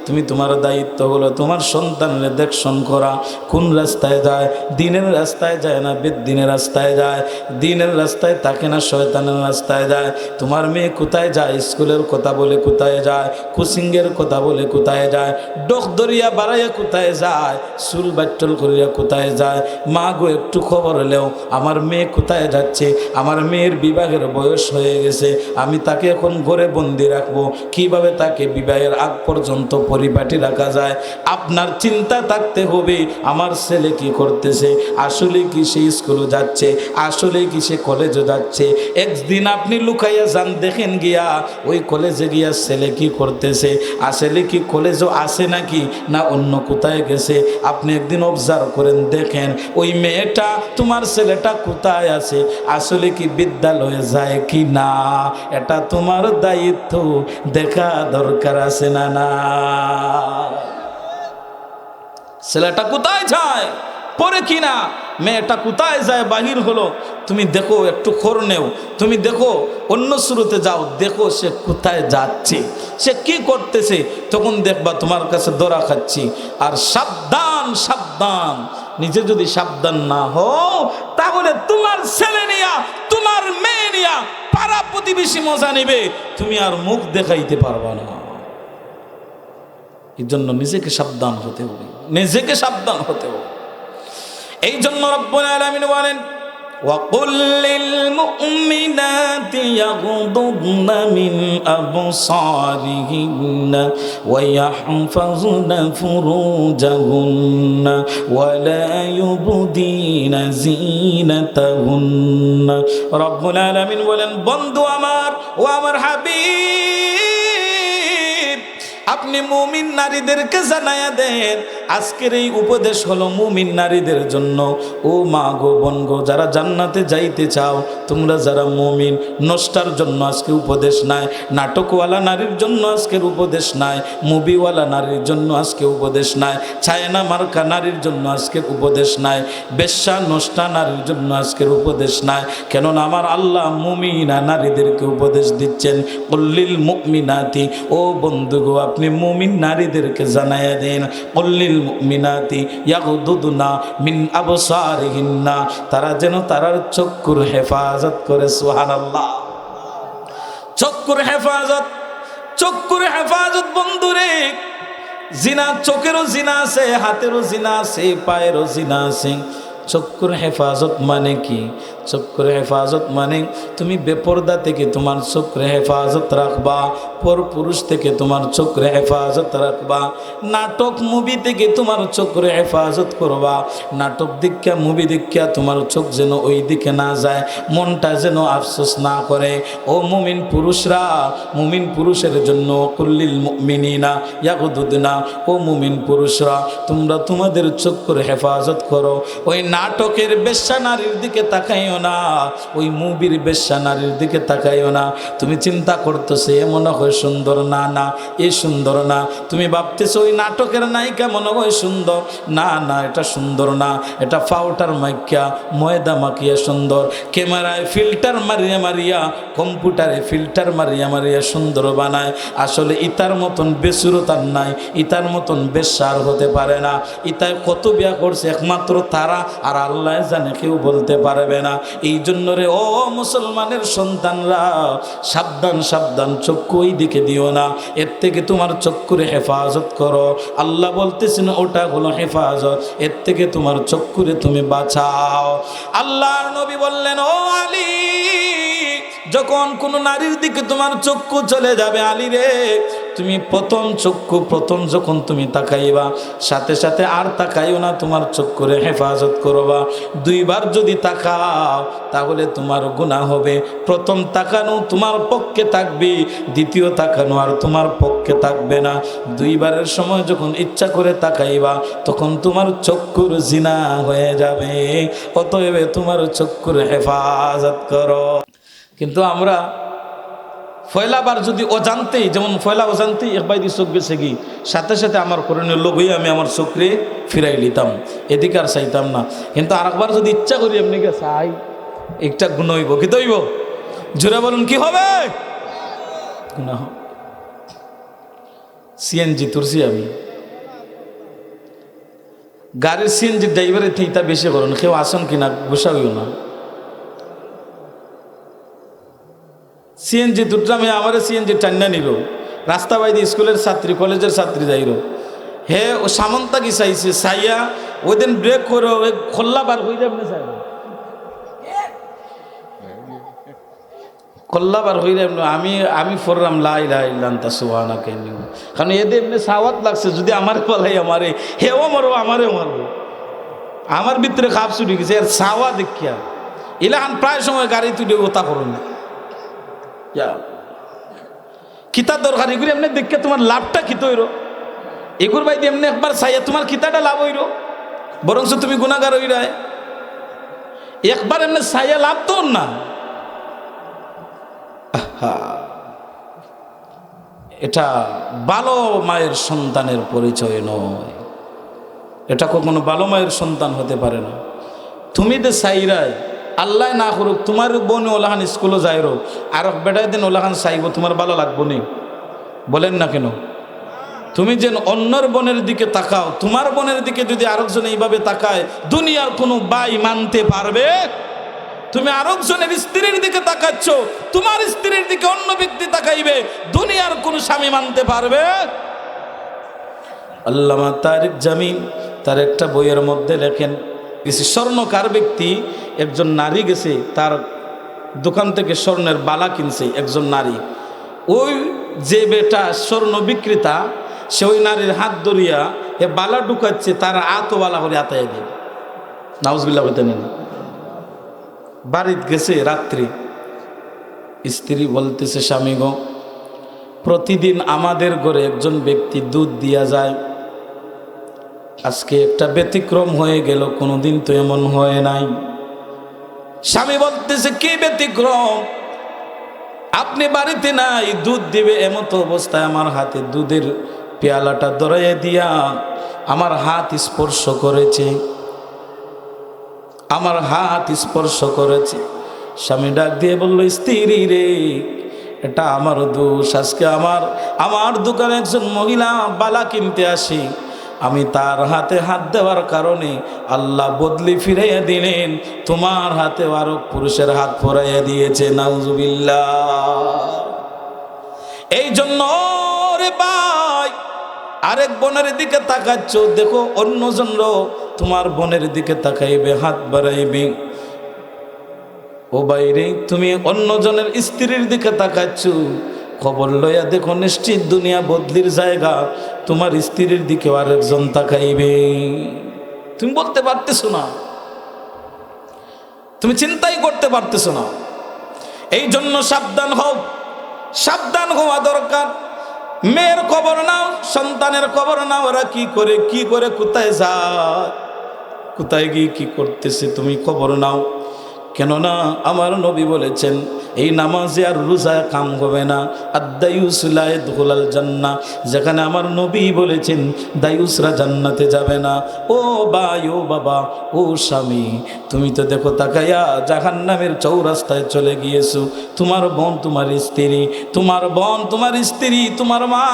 তুমি তোমার দায়িত্ব হলো তোমার সন্তানের দেখশন করা, কোন রাস্তায় যায়, দিনের রাস্তায় যায় না বেদ্দিনের রাস্তায় যায়, দিনের রাস্তায় থাকে না শয়তানের রাস্তায় যায়। তোমার মেয়ে কোথায় যায়, স্কুলের কথা বলে কোথায় যায়, কোচিংয়ের কথা বলে কোথায় যায়, ডোক দরিয়া বাড়াইয়া কোথায় যায়, চুল বাট্টল করিয়া কোথায় যায়। মা গো, একটু খবর হলেও আমার মেয়ে কোথায় যাচ্ছে, আমার মেয়ের বিবাহের বয়স হয়ে গেছে, আমি তাকে এখন ঘরে বন্দি রাখবো, কিভাবে তাকে বিবাহের আগ পর্যন্ত পরিপাটি রাখা যায়। আপনার চিন্তা থাকতে হবে, আমার ছেলে কি করতেছে, আসলে কি সে স্কুলে যাচ্ছে, আসলে কি সে কলেজে যাচ্ছে। একদিন আপনি লুকাইয়া যান, দেখেন গিয়া ওই কলেজে গিয়া ছেলে কি করতেছে, আসলে কি কলেজও আসে নাকি না অন্য কোথায় গেছে। আপনি একদিন অবজার্ভ করেন, দেখেন ওই মেয়েটা, তোমার ছেলেটা কোথায় আছে, আসলে কি বিদ্যালয়ে যায় কি না। এটা তোমার দায়িত্ব, দেখা দরকার আছে না না। ছেলেটা কোথায় যায়, পরে কিনা, মেয়েটা কোথায় যায়, বাহির হলো, তুমি দেখো, একটু খোঁজ নেও, তুমি দেখো, অন্য শুরুতে যাও, দেখো সে কোথায় যাচ্ছে, সে কি করতেছে, তখন দেখবা তোমার কাছে ধরা খাচ্ছি। আর সাবধান, সাবধান, নিজে যদি সাবধান না হও, তাহলে তোমার ছেলে নিয়া, তোমার মেয়ে নিয়া পাড়া প্রতিবেশী মজা নেবে, তুমি আর মুখ দেখাইতে পারবা না। এই জন্য নিজেকে সাবধান হতে হবে, নিজেকে সাবধান হতে হবে। এই জন্য রব্বুল আলামিন বলেন, وَقُلْ لِلْمُؤْمِنَاتِ يَغْضُضْنَ مِنْ أَبْصَارِهِنَّ وَيَحْفَظْنَ فُرُوجَهُنَّ وَلَا يُبْدِينَ زِينَتَهُنَّ। রব্বুল আলামিন বলেন, বন্ধু আমার, ও আমার হাবিব, আপনি মুমিন নারীদেরকে জানায়া দেন, আজকের এই উপদেশ হলো মুমিন নারীদের জন্য। ও মা গো, বোন গো, যারা জান্নাতে যাইতে চাও, তোমরা যারা মুমিন, নষ্টার জন্য আজকে উপদেশ নাই, নাটকওয়ালা নারীর জন্য আজকের উপদেশ নাই, মুভিওয়ালা নারীর জন্য আজকে উপদেশ নাই, ছায়না মার্কা নারীর জন্য আজকের উপদেশ নাই, বেশ্যা নষ্টা নারীর জন্য আজকের উপদেশ নাই। কেননা আমার আল্লাহ মুমিনা নারীদেরকে উপদেশ দিচ্ছেন, কুল্লিল মুমিনাতি, ও বন্ধু গো, আপনি মুমিন নারীদেরকে জানাইয়া দেন, কুল্লিল মুমিনাতি ইয়াগুদুদনা মিন আবসারিহিন্না, তারা যেন তারার চক্ষুর হেফাজত করে। সুবহানাল্লাহ। চক্ষুর হেফাজত, চক্ষুর হেফাজত বন্ধুরে, জিনা, চোখেরও জিনা আছে, হাতেরও জিনা আছে, পায়েরও জিনা আছে। চক্ষুর হেফাজত মানে কি? চক্ষুর হেফাজত মানে তুমি বেপরদা থেকে তোমার চক্ষুর হেফাজত রাখবা, পর পুরুষ থেকে তোমার চক্ষুর হেফাজত রাখবা, নাটক মুভি থেকে তোমার চক্ষুর হেফাজত করবা। নাটক দীক্ষা, মুভি দীক্ষা তোমার চোখ যেন ওই দিকে না যায়, মনটা যেন আফসোস না করে। ও মুমিন পুরুষরা, মুমিন পুরুষের জন্য কুল্লিল মুমিনিনা ইয়াগুদুদনা, ও মুমিন পুরুষরা, তোমরা তোমাদের চক্ষুর হেফাজত করো। ওই নাটকের বেশ্যা নারীর দিকে তাকাইও না, ওই মুভির বেশ্যা নারীর দিকে তাকাইও না। তুমি চিন্তা করতেছো এ মনে হয় সুন্দর, না না এ সুন্দর না। তুমি ভাবতেছো ওই নাটকের নায়িকা মনে হয় সুন্দর, না না এটা সুন্দর না, এটা পাউডার মাখিয়া, ময়দা মাখিয়া সুন্দর, ক্যামেরায় ফিল্টার মারিয়া মারিয়া, কম্পিউটারে ফিল্টার মারিয়া মারিয়া সুন্দর বানায়। আসলে ইতার মতন বেসুরতার নাই, ইতার মতন বেশ্যার হতে পারে না। ইতায় কত বিয়া করছে একমাত্র তারা আর আল্লাহ জানে, কেউ বলতে পারবে না। এই জন্য রে ও মুসলমানের সন্তানরা, সাবধান সাবধান, চক্ষু ওই দিকে দিও না, এর থেকে তোমার চক্ষুরে হেফাজত করো। আল্লাহ বলতেছেন ওটা হলো হেফাজত, এর থেকে তোমার চক্ষুরে তুমি বাঁচাও। আল্লাহর নবী বললেন, ও আলী, যখন কোনো নারীর দিকে তোমার চক্ষু চলে যাবে, আলী রে, তুমি প্রথম যখন তুমি তাকাইবা, সাথে সাথে আর তাকাইও না, তোমার চক্ষুরে হেফাজত করবা। দুইবার যদি তাকাও তাহলে তোমার গুনাহ হবে। প্রথম তাকানো তোমার পক্ষে থাকবে, দ্বিতীয় তাকানো আর তোমার পক্ষে থাকবে না। দুইবারের সময় যখন ইচ্ছা করে তাকাইবা তখন তোমার চক্ষুর জিনা হয়ে যাবে। অতএব তোমার চক্ষুর হেফাজত করো। কিন্তু আমরা ফয়লাবার যদি অজান্তেই, যেমন ফয়লা অজান্তেই একবার দিয়ে চোখ গেছে কি, সাথে সাথে আমার করণীয় লোক হয়ে আমি আমার চোখরে ফিরাই নিতাম, এদিকে আর চাইতাম না। কিন্তু আরেকবার যদি ইচ্ছা করি এমনি গে চাই, একটা গুণ হইব। কি তৈব? জোরে বলুন, কি হবে? গুনাহ। সিএনজি তুলছি আমি, গাড়ির সিএনজি ড্রাইভারের থিতা বেশি করুন, কেউ আসুন কিনা বসা হইও না। সিএনজি দুটামে আমার সিএনজি টান্না নিল, রাস্তা বাইদি স্কুলের ছাত্রী, কলেজের ছাত্রী যাইল, হে ও সামন্তা কি চাইছে, চাইয়া ওই দিন ব্রেক করো, খোল্লা বার হয়ে যাবে, চাই খোল্লা বার হয়ে যাবে। আমি ফররাম লাই লাই লান্তা সুহানা কেন, কারণ এদের এমনি সাওয়াত লাগছে, যদি আমার বলাই আমারে হেও মারবো, আমারেও মারবো, আমার ভিতরে খাপ ছুটি গেছে এর সাওয়া দেখিয়া। ইলাহান প্রায় সময় গাড়ি তুলে ওতা করুন না, কিতা দরকার এগুলো এমনি দেখে তোমার লাভটা কি তৈর, এগুর বাইদি এমনি একবার চাইয়া তোমার কিতাটা লাভ হইল, বরঞ্চ তুমি গুণাগার হই রায়। একবার এমনি চাইয়া লাভ তো না। এটা ভালো মায়ের সন্তানের পরিচয় নয়, এটা কখনো ভালো মায়ের সন্তান হতে পারে না। তুমি তো চাইরায় আল্লাহ না করুক তোমার বোন ওলাহান স্কুলে যাইরো, আর বেটাই দিন ওলাহান চাইব, তোমার ভালো লাগবো নি? বলেন না কেন? তুমি যেন অন্যর বোনের দিকে তাকাও, তোমার বোনের দিকে যদি আরেকজন এইভাবে তাকায়, দুনিয়ার কোনো বাই মানতে পারবে? তুমি আরেকজনের স্ত্রীর দিকে তাকাচ্ছ, তোমার স্ত্রীর দিকে অন্য ব্যক্তি তাকাইবে, দুনিয়ার কোন স্বামী মানতে পারবে? আল্লামা তারিক জামিল তার একটা বইয়ের মধ্যে লেখেন, কিছু স্বর্ণকার ব্যক্তি, একজন নারী গেছে তার দোকান থেকে স্বর্ণের বালা কিনছে একজন নারী। ওই যে বেটা স্বর্ণ বিক্রেতা, সে ওই নারীর হাত ধরিয়া এ বালা ঢুকাচ্ছে, তার আতো বালা করে আতায় দেয়। নাউজুবিল্লাহ হইতে নেন। বাড়িতে গেছে রাত্রি, স্ত্রী বলতেছে, স্বামী গো, প্রতিদিন আমাদের ঘরে একজন ব্যক্তি দুধ দিয়া যায়, আজকে একটা ব্যতিক্রম হয়ে গেল, কোনোদিন তো এমন হয় নাই। স্বামী বলতেছে, কি ব্যতিক্রম? আপনি বাড়িতে নাই, দুধ দিবে এমতো অবস্থায় আমার হাতে দুধের পেয়ালাটা ধরাইয়া দিয়া আমার হাত স্পর্শ করেছে, আমার হাত স্পর্শ করেছে। স্বামী ডাক দিয়ে বলল, স্ত্রী রে, এটা আমার দোষ। আজকে আমার দোকানে একজন মহিলা বালা কিনতে আসি, আমি তার হাতে হাত দেওয়ার কারণে আল্লাহ বদলি ফিরাইয়া দিলেন, তোমার হাতে আরো পুরুষের হাত পরাইয়া দিয়েছে। নাউজুবিল্লাহ। এই জন্য রে ভাই, আরেক বোনের দিকে তাকাচ্ছ, দেখো অন্যজনও তোমার বোনের দিকে তাকাইবে, হাত বাড়াইবে। ও বাইরে, তুমি অন্যজনের স্ত্রীর দিকে তাকাচ্ছ, খবর লইয়া দেখো নিশ্চিত দুনিয়া বদলির জায়গা, তোমার স্ত্রীর দিকে আরেকজন তাকাইবে। তুমি বলতে পারতেছো না, তুমি চিন্তাই করতে পারতেছো না। এই জন্য সাবধান হও, সাবধান হওয়া দরকার। মেয়ের খবর নাও, সন্তানের খবর নাও, ওরা কি করে কোথায় যায়, কোথায় গিয়ে কি করতেছে, তুমি খবর নাও। কেননা আমার নবী বলেছেন, এই নামাজে আর রোজা কাম হবে না। আদ-দায়ুসুলা ইয়াদখুলুল জান্নাহ, যেখানে আমার নবী বলেছেন দায়ুসরা জান্নাতে যাবে না। ও ভাই, ও বাবা, ও স্বামী, তুমি তো দেখো তাকাইয়া জাহান্নামের চৌরাস্তায় চলে গিয়েছো। তোমার বোন, তোমার স্ত্রী, তোমার বোন, তোমার স্ত্রী, তোমার মা,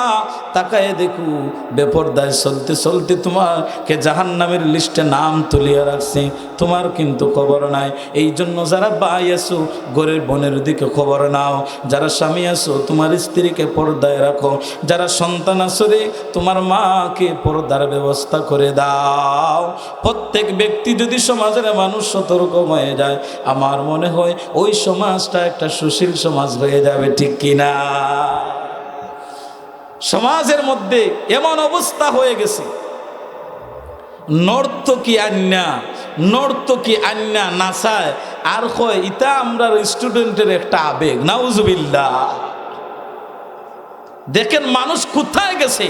তাকায় দেখো বেপরদায় চলতে চলতে তোমাকে জাহান্নামের লিস্টে নাম তুলিয়া রাখছে। তোমার কিন্তু খবর নাই। এই জন্য যারা ভাই আছো ঘরের বোনের দিকে খবর নাও, যারা স্বামী আছো তোমার স্ত্রীকে পর্দায় রাখো, যারা সন্তান আছো রে তোমার মাকে পর্দার ব্যবস্থা করে দাও। প্রত্যেক ব্যক্তি যদি সমাজের মানুষ সতর্ক হয়ে যায়, আমার মনে হয় ওই সমাজটা একটা সুশীল সমাজ হয়ে যাবে, ঠিক কিনা? সমাজের মধ্যে এমন অবস্থা হয়ে গেছে, নর্তকী আন্না নাচায় আর কয় ইটা আমরা স্টুডেন্টের একটা আবেগ। নাউজুবিল্লাহ। দেখেন মানুষ কোথায় গেছে।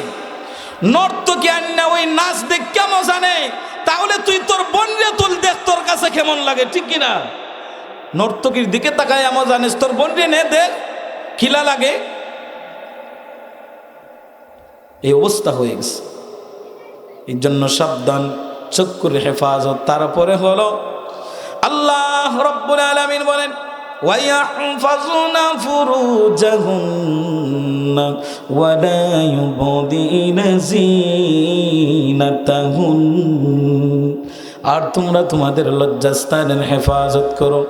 নর্তকী আন্না ওই নাচ দেখ কেমন জানে, তাহলে তুই তোর বোনরে তুল দেখ তোর কাছে কেমন লাগে, ঠিক কিনা? নর্তকীর দিকে তাকায় এমন জানিস, তোর বোনরে নে দেখ খিলা লাগে। এই অবস্থা হয়ে গেছে। এই জন্য সাবধান, চক্ষুর হেফাজত। তারপরে হলো আল্লাহ রাব্বুল আলামিন বলেন ওয়ায়াহফাযুনা ফুরুজাহুন্না ওয়া লা ইউবদিনা যিনাতাহুন্না, আর তোমরা তোমাদের লজ্জাস্থানের হেফাজত করো।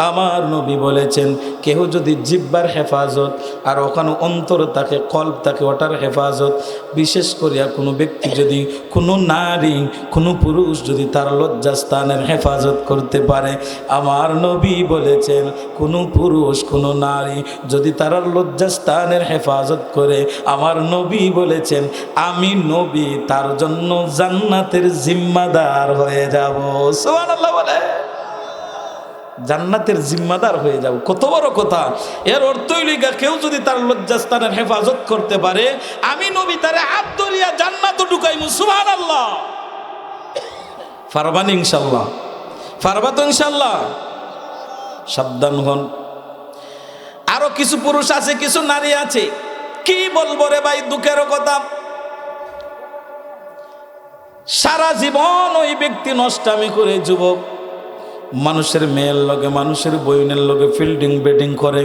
আমার নবী বলেছেন কেহ যদি জিহ্বার হেফাজত আর ওখানে অন্তর থাকে, কল্ব থাকে, ওটার হেফাজত, বিশেষ করিয়া কোনো ব্যক্তি যদি, কোনো নারী, কোনো পুরুষ যদি তার লজ্জাস্থানের হেফাজত করতে পারে, আমার নবী বলেছেন কোনো পুরুষ কোনো নারী যদি তার লজ্জাস্থানের হেফাজত করে, আমার নবী বলেছেন আমি নবী তার জন্য জান্নাতের জিম্মাদার হয়ে যাব। সুবহানাল্লাহ বলে, জান্নাতের জিম্মাদার হয়ে যাব। কত বড় কথা। এর অর্থই লিগা কেউ যদি তার লজ্জাস্থানের হেফাজত করতে পারে, আমি নবী তারে হাত ধরিয়া জান্নাতে ঢুকাইমু। সুবহানাল্লাহ। পারবান ইনশাআল্লাহ? পারবা তো ইনশাআল্লাহ? সাবধান হন। আরো কিছু পুরুষ আছে, কিছু নারী আছে, কি বলবো রে ভাই, দুঃখের কথা। সারা জীবন ওই ব্যক্তি নষ্টামি করে, যুবক মানুষের মেয়ের লগে, মানুষের বইনের লগে ফিল্ডিং বেটিং করে,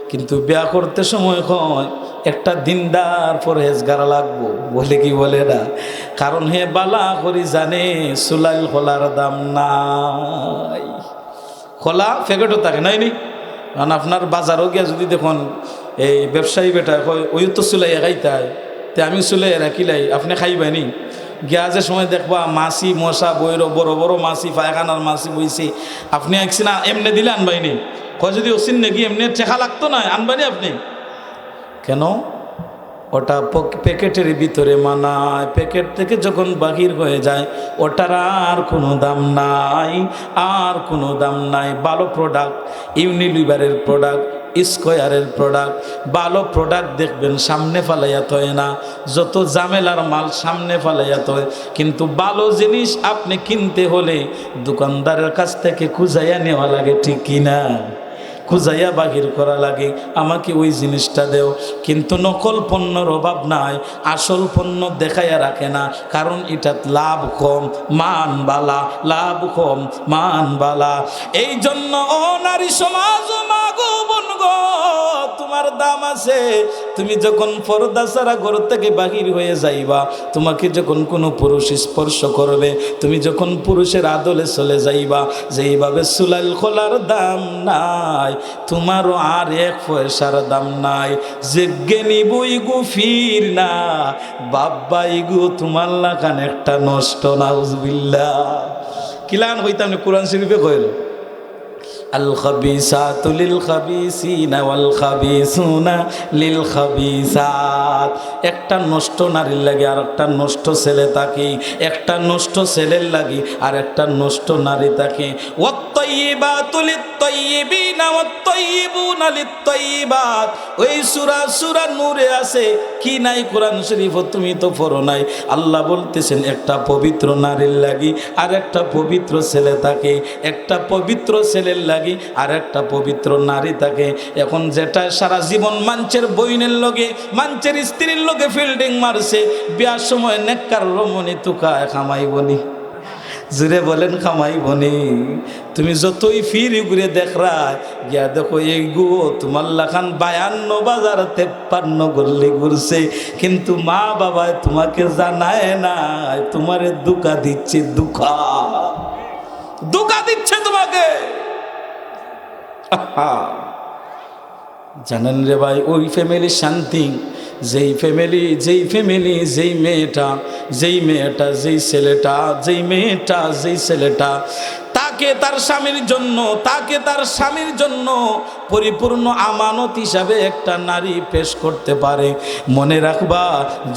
কিন্তু বিয়া করতে সময় হয় একটা দিনদার পরহেজগার লাগবো, বলে কি বলে না? কারণ হে বালা করি জানে সুলাইল খোলার দাম নাই। খোলা প্যাকেটও থাকে নাই নি। কারণ আপনার বাজারও গিয়া যদি দেখুন এই ব্যবসায়ী বেটা কয় ওই তো সুলাইয়া খাইতায়, তে আমি সুলাইয়া রাখিলাই, আপনি খাইবানি? গ্যাজের সময় দেখবা মাছি মশা বইর, বড় বড় মাছি, পায়খানার মাছি বইছে, আপনি একছি না এমনি দিলে আনবাইনি? কয় যদি ওসিন নাকি এমনি ঠেকা লাগতো না, আনবানি আপনি কেন? ওটা প্যাকেটের ভিতরে মানায়, প্যাকেট থেকে যখন বাহির হয়ে যায় ওটার আর কোনো দাম নাই, আর কোনো দাম নাই। ভালো প্রোডাক্ট, ইউনিলিভারের প্রোডাক্ট, স্কয়ারের প্রোডাক্ট, ভালো প্রোডাক্ট দেখবেন সামনে ফালাইয়া হয় না, যত ঝামেলার মাল সামনে ফালাইয়া হয়। কিন্তু ভালো জিনিস আপনি কিনতে হলে দোকানদারের কাছ থেকে খুঁজাইয়া নেওয়া লাগে, ঠিক কিনা? খুঁজাইয়া বাহির করা লাগে, আমাকে ওই জিনিসটা দেও। কিন্তু নকল পণ্যর অভাব নাই, আসল পণ্য দেখাইয়া রাখে না, কারণ এটা লাভ কম মান বালা, লাভ কম মান বালা। এই জন্য ও নারী সমাজ, ও মা গো বোন গো, তোমার দাম আছে। তুমি যখন পর্দা ছাড়া ঘর থেকে বাহির হয়ে যাইবা, তোমাকে যখন কোনো পুরুষ স্পর্শ করবে, তুমি যখন পুরুষের আদলে চলে যাইবা, যেইভাবে সুলাইল খোলার দাম নাই, তোমারও আর এক পয়সার দাম নাই। যে জ্ঞানী বই গো ফির না বাব্বাই গো, তোমার লাগান একটা নষ্ট। নাউজুবিল্লাহ। কিলান হইতাম কোরআন শরীফে কইল আল খাবিসাতু লিল খাবিসিনা ওয়াল খাবিসুনা লিল খাবিসাত। একটা নষ্ট নারীর লাগে আর একটা নষ্ট ছেলে থাকে, একটা নষ্ট ছেলের লাগে আর একটা নষ্ট নারী থাকে। ওয়াত-তাইয়িবাতু লিত-তাইয়িবিনা ওয়াত-তাইয়িবুনা লিত-তাইয়িবাত। ওই সূরা নূরে আছে কি নাই? কোরআন শরীফ তুমি তো পড়ো নাই। আল্লাহ বলতেছেন একটা পবিত্র নারীর লাগি আর একটা পবিত্র ছেলে থাকে, একটা পবিত্র ছেলের লাগি আর একটা পবিত্র নারী থাকে। এখন যেটা সারা জীবন মানুষের বইনের লগে, মানুষের স্ত্রীর লগে ফিল্ডিং মারছে, বিয়ার সময় নেককার রমণী তুকায় খামাইবনি। জুড়ে বলেন খামাইবনি? তুমি যতই ফিরি ঘুরে দেখরা গিয়া দেখো এই গো তোমার লাখান 52 বাজার 53 গল্লি ঘুরছে, কিন্তু মা বাবায় তোমাকে জানায় নাই, তোমারে দুকা দিচ্ছে দুকা। ধোঁকা দিচ্ছে তোমাকে। আহা, জানেন রে ভাই, ওই ফ্যামিলির শান্তি, যেই ফ্যামিলি যেই মেয়েটা যেই ছেলেটা তাকে তার স্বামীর জন্য পরিপূর্ণ আমানত হিসাবে একটা নারী পেশ করতে পারে, মনে রাখবা,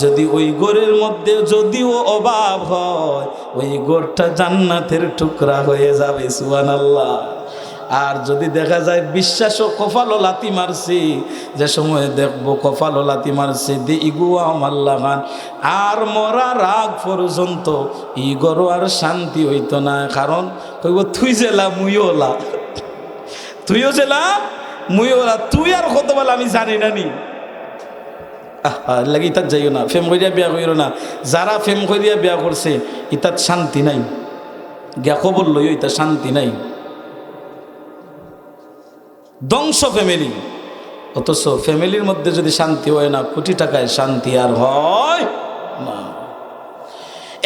যদি ওই ঘরের মধ্যে যদিও অভাব হয়, ওই ঘরটা জান্নাতের টুকরা হয়ে যাবে। সুবহানাল্লাহ। আর যদি দেখা যায় বিশ্বাসও কপালও লাথি মারছি, যে সময় দেখবো কপালও লাথি মারছে দি ইগুয়া মাল্লাগান, আর মরার আগ পর্যন্ত ইগরও আর শান্তি হইতো না। কারণ কইব তুই জেলা মুইওলা, তুইও জেলা মুইওলা, তুই আর কত বলা আমি জানি না নি। লাগে ইতাত যাইও না, ফেম করিয়া বিয়া করিও না। যারা ফেম করিয়া বিয়া করছে ইতাত শান্তি নাই, গিয়া খবর লইও ইতা শান্তি নাই, ধ্বংস ফ্যামিলি। অথচ ফ্যামিলির মধ্যে যদি শান্তি হয় না, কোটি টাকায় শান্তি আর হয় না।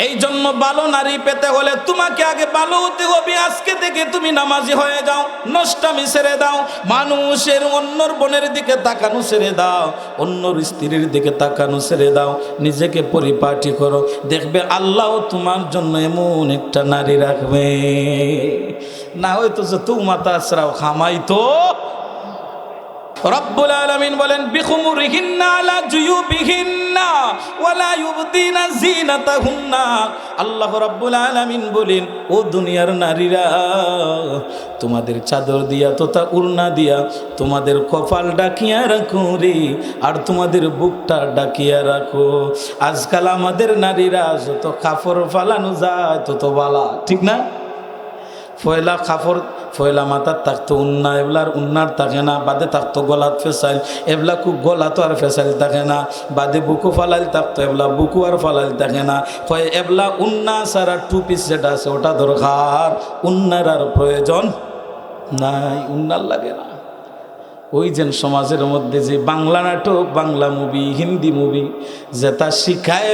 এই জন্য ভালো নারী পেতে হলে তোমাকে আগে ভালো হতে হবে। আজকে থেকে তুমি নামাজি হয়ে যাও, নষ্টামি ছেড়ে দাও, মানুষের অন্যর বোনের দিকে তাকানো ছেড়ে দাও, অন্যর স্ত্রীর দিকে তাকানো ছেড়ে দাও, নিজেকে পরিপাটি করো, দেখবে আল্লাহ তোমার জন্য এমন একটা নারী রাখবে। না হয়তো যে তু মাতা আশ্রাও খামাই তো। রব্বুল আলামিন বলেন বিখুমুরিহিন্না আলা জুয়ুবিহিন্না ওয়ালা ইউবদিনা যিনাতাহুন্না। আল্লাহ রব্বুল আলামিন বলেন, ও দুনিয়ার নারীরা, তোমাদের চাদর দিয়া তথা উড়না দিয়া তোমাদের কপাল ডাকিয়া রাখো রে, আর তোমাদের বুকটা ডাকিয়া রাখো। আজকাল আমাদের নারীরা যত কাপড় ফালানো যায় তত বালা, ঠিক না? ফয়লা কাপড়, ফয়লা মাথার থাকতো উন্না, এবলার উন্নার থাকে না, বাদে থাকতো গলাত ফেসাইল, এবলা খুব গলা তো আর ফেসাইল থাকে না, বাদে বুকু ফালাইল থাকতো, এবলা বুকু আর ফালাইল থাকে না। হয় এবলা উন্না সারা টু পিস যেটা আছে ওটা দরকার, উন্নার আর প্রয়োজন নাই, উন্নার লাগে না। ওই যে সমাজের মধ্যে যে বাংলা নাটক, বাংলা মুভি, হিন্দি মুভি, যেটা শিখায়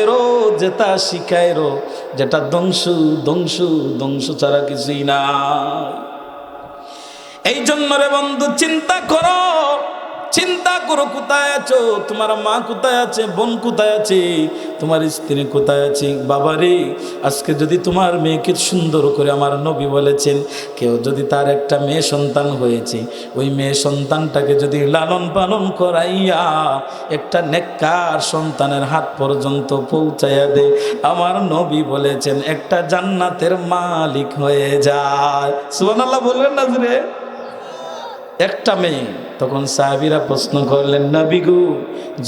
যেটা ধ্বংস ছাড়া কিছুই না। এই জন্য রে বন্ধু, চিন্তা করো কোথায় আছো, তোমার মা কোথায় আছে, বোন কোথায় আছে, তোমার স্ত্রী কোথায় আছে। বাবারে, আজকে যদি তোমার মেয়েকে সুন্দর করে, আমার নবী বলেছেন, কেউ যদি তার একটা মেয়ে সন্তান হয়েছে, ওই মেয়ে সন্তানটাকে যদি লালন পালন করাইয়া একটা নেককার সন্তানের হাত পর্যন্ত পৌঁছাইয়া দে, আমার নবী বলেছেন একটা জান্নাতের মালিক হয়ে যায়। সুবহানাল্লাহ বলবেন না রে? একটা মেয়ে। তখন সাহাবীরা প্রশ্ন করলেন, নবী গো,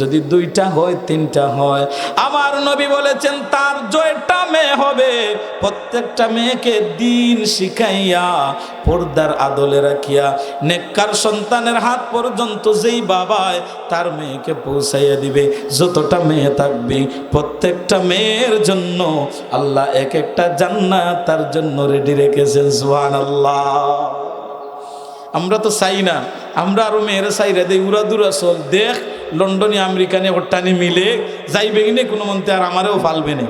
যদি দুইটা হয়, তিনটা হয়? আমার নবী বলেছেন, তার জয়টা মেয়ে হবে, প্রত্যেকটা মেয়েকে দিন শিখাইয়া পর্দার আদলে রাখিয়া নেককার সন্তানের হাত পর্যন্ত যেই বাবায় তার মেয়েকে পৌঁছাইয়া দিবে, যতটা মেয়ে থাকবে প্রত্যেকটা মেয়ের জন্য আল্লাহ এক একটা জান্নাত তার জন্য রেডি রেখেছেন। সুবহানাল্লাহ। আমরা তো চাই না, আমরা আরো মেয়েরা চাইরা দেই, উড়া দুরা চল, দেখ লন্ডনে আমেরিকানে হট্টানি মিলে যাইবে কিনে কোনো মন্ত্রী আর আমারও ফালবে না।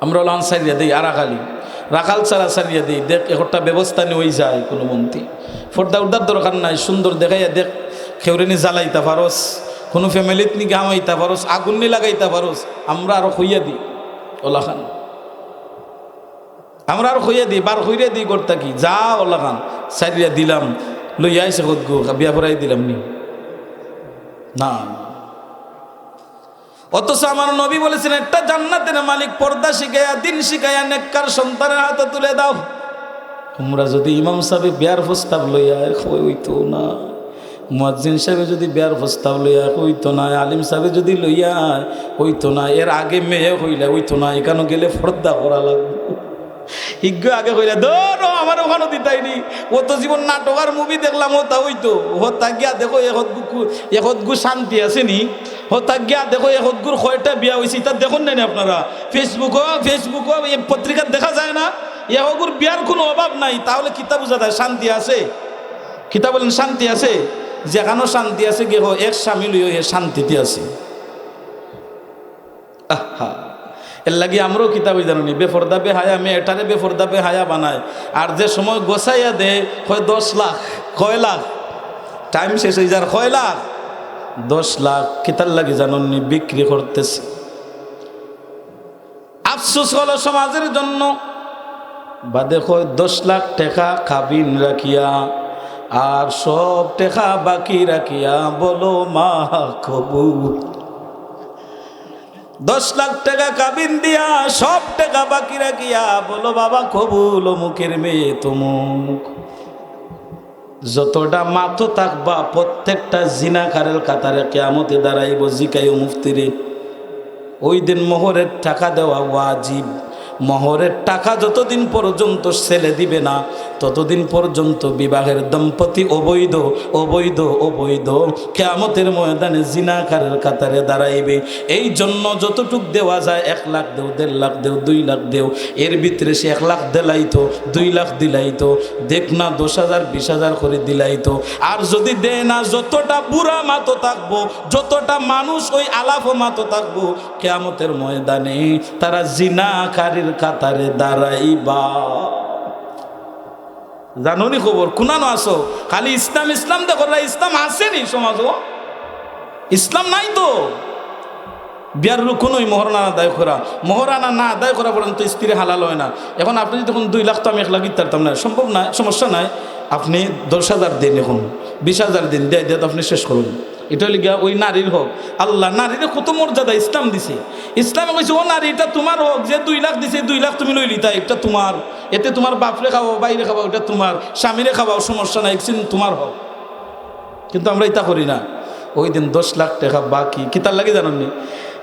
আমরা লান সারিয়া দিই, আরাকালি রাখাল ছাড়া সারিয়া দিই, দেখ একটা ব্যবস্থা নিয়ে যায় কোনো মন্ত্রী। ফর্দা উর্দার দরকার নাই, সুন্দর দেখাইয়া দেখ, খেউরেনি জ্বালাইতা পারস, কোনো ফ্যামিলিত নি গামাইতা পারস, আগুন নি লাগাইতা পারস, আমরা আরো হইয়া দিই ওলা খান, আমরা আর হইয়া দিই, বার হইয়া দিই করতা কি, যা ওলা খান সারিয়া দিলাম, লইয়া আইসে কত গো বিয়া পড়াই দিলাম নি না। অথচ আমার নবী বলেছেন, একটা জান্নাতের মালিক পর্দা শিখাইয়া দিন শিখাইয়া নেককার সন্তানের হাতে তুলে দাও। তোমরা যদি ইমাম সাহেব বিয়ার প্রস্তাব লইয়া হইতো না, মুয়াজ্জিন সাহেব যদি বিয়ার প্রস্তাব লইয়া হইতো না, আলিম সাহেব যদি লইয়া হইতো না, এর আগে মেয়ে হইলে হইতো না, এখানে গেলে পর্দা করা লাগবে। হিজ্ঞ আগে কইলা ধরো আমার ওখানে দিতাইনি, ও তো জীবন নাটক আর মুভি দেখলাম, ও তা হইতো হতা গিয়া দেখো একতগু শান্তি আছে নি, হতা গিয়া দেখো একতগুর কয়টা বিয়া হয়েছে, তা দেখুন না আপনারা ফেসবুকও এই পত্রিকা দেখা যায় না, একগুর বিয়ার কোনো অভাব নাই। তাহলে কিতা বোঝা যায় শান্তি আছে? কিতা বলেন শান্তি আছে? যেখানেও শান্তি আছে গেহ এক স্বামী লইও শান্তিতে আছে। আহা, এর লাগি আমরাও কিতাবই জানি বেফরদা বেহায়া মেয়েটারে বেফরদা বেহায়া বানায়, আর যে সময় গোছাইয়া দেয় হয় 10 লাখ, কয় লাখ, টাইম শেষ হয়ে যার, কয় লাখ, 10 লাখ কিতার লাগি জাননি বিক্রি করতেছে। আফসোস হলো সমাজের জন্য, বাদে কয় 10 লাখ টাকা কাবিন রাখিয়া আর সব টাকা বাকি রাখিয়া বলো মা কবুল। 10 লাখ টাকা কাবিন দিয়া সব টাকা বাকি রাখিয়া বলো বাবা কবুল, মুখের মেয়ে তমুক। যতটা মাথো থাকবা প্রত্যেকটা জিনাকারের কাতারে কিয়ামতে দাঁড়াইব। জিকাইও মুফতিরে ওই দিন মোহরের টাকা দেওয়া ওয়াজিব। মোহরের টাকা যতদিন পর্যন্ত ছেলে দিবে না ততদিন পর্যন্ত বিবাহের দম্পতি অবৈধ অবৈধ অবৈধ। কিয়ামতের ময়দানে জিনাকারের কাতারে দাঁড়াইবে। এই জন্য যতটুক দেওয়া যায় 1 লাখ দেও, 1.5 লাখ দেও, 2 লাখ দেও, এর ভিতরে সে 1 লাখ দিলাইতো, 2 লাখ দিলাইতো, দেখ না 10,000 20,000 করে দিলাইতো। আর যদি দেয় না, যতটা বুড়া মাতো থাকবো, যতটা মানুষ ওই আলাফ মাতো থাকবো, কিয়ামতের ময়দানে তারা জিনাকারীর কাতারে দাঁড়াইবা। জানোনি খবর কুনানো আসো, খালি ইসলাম ইসলাম দেখো, ইসলাম আসেনি সমাজ, ইসলাম নাই তো। বিয়ার রুকুনই মোহরানা আদায় করা, মোহরানা না আদায় করা পর্যন্ত স্ত্রী হালাল হয় না। এখন আপনি যখন 2 লাখ তো আমি 1 লাখ দিতে পারতাম না, সম্ভব না, সমস্যা নাই। আপনি 10,000 দিন, এখন 20,000 দিন, দিয়ে আপনি শেষ করুন। এটা লিখা ওই নারীর হোক। আল্লাহ নারীর কত মর্যাদা ইসলাম দিছে। ইসলামে কইছে ও নারী এটা তোমার হোক, যে 2 লাখ দিছে 2 লাখ তুমি লইলি, তাই এটা তোমার, এতে তোমার বাপরে খাওয়াও বাইরে খাওয়াও, এটা তোমার স্বামীরে খাওয়াও, সমস্যা নাই, তোমার হোক। কিন্তু আমরা এটা করি না। ওই দিন 10 লাখ টাকা বাকি, কি তার লাগে জানেননি?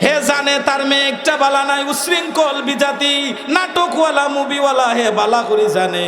হে জানে তার মেয়ে একটা বালা নাই, উশৃঙ্খল বিজাতি, নাটকওয়ালা মুভিওয়ালা, হে বালা করে জানে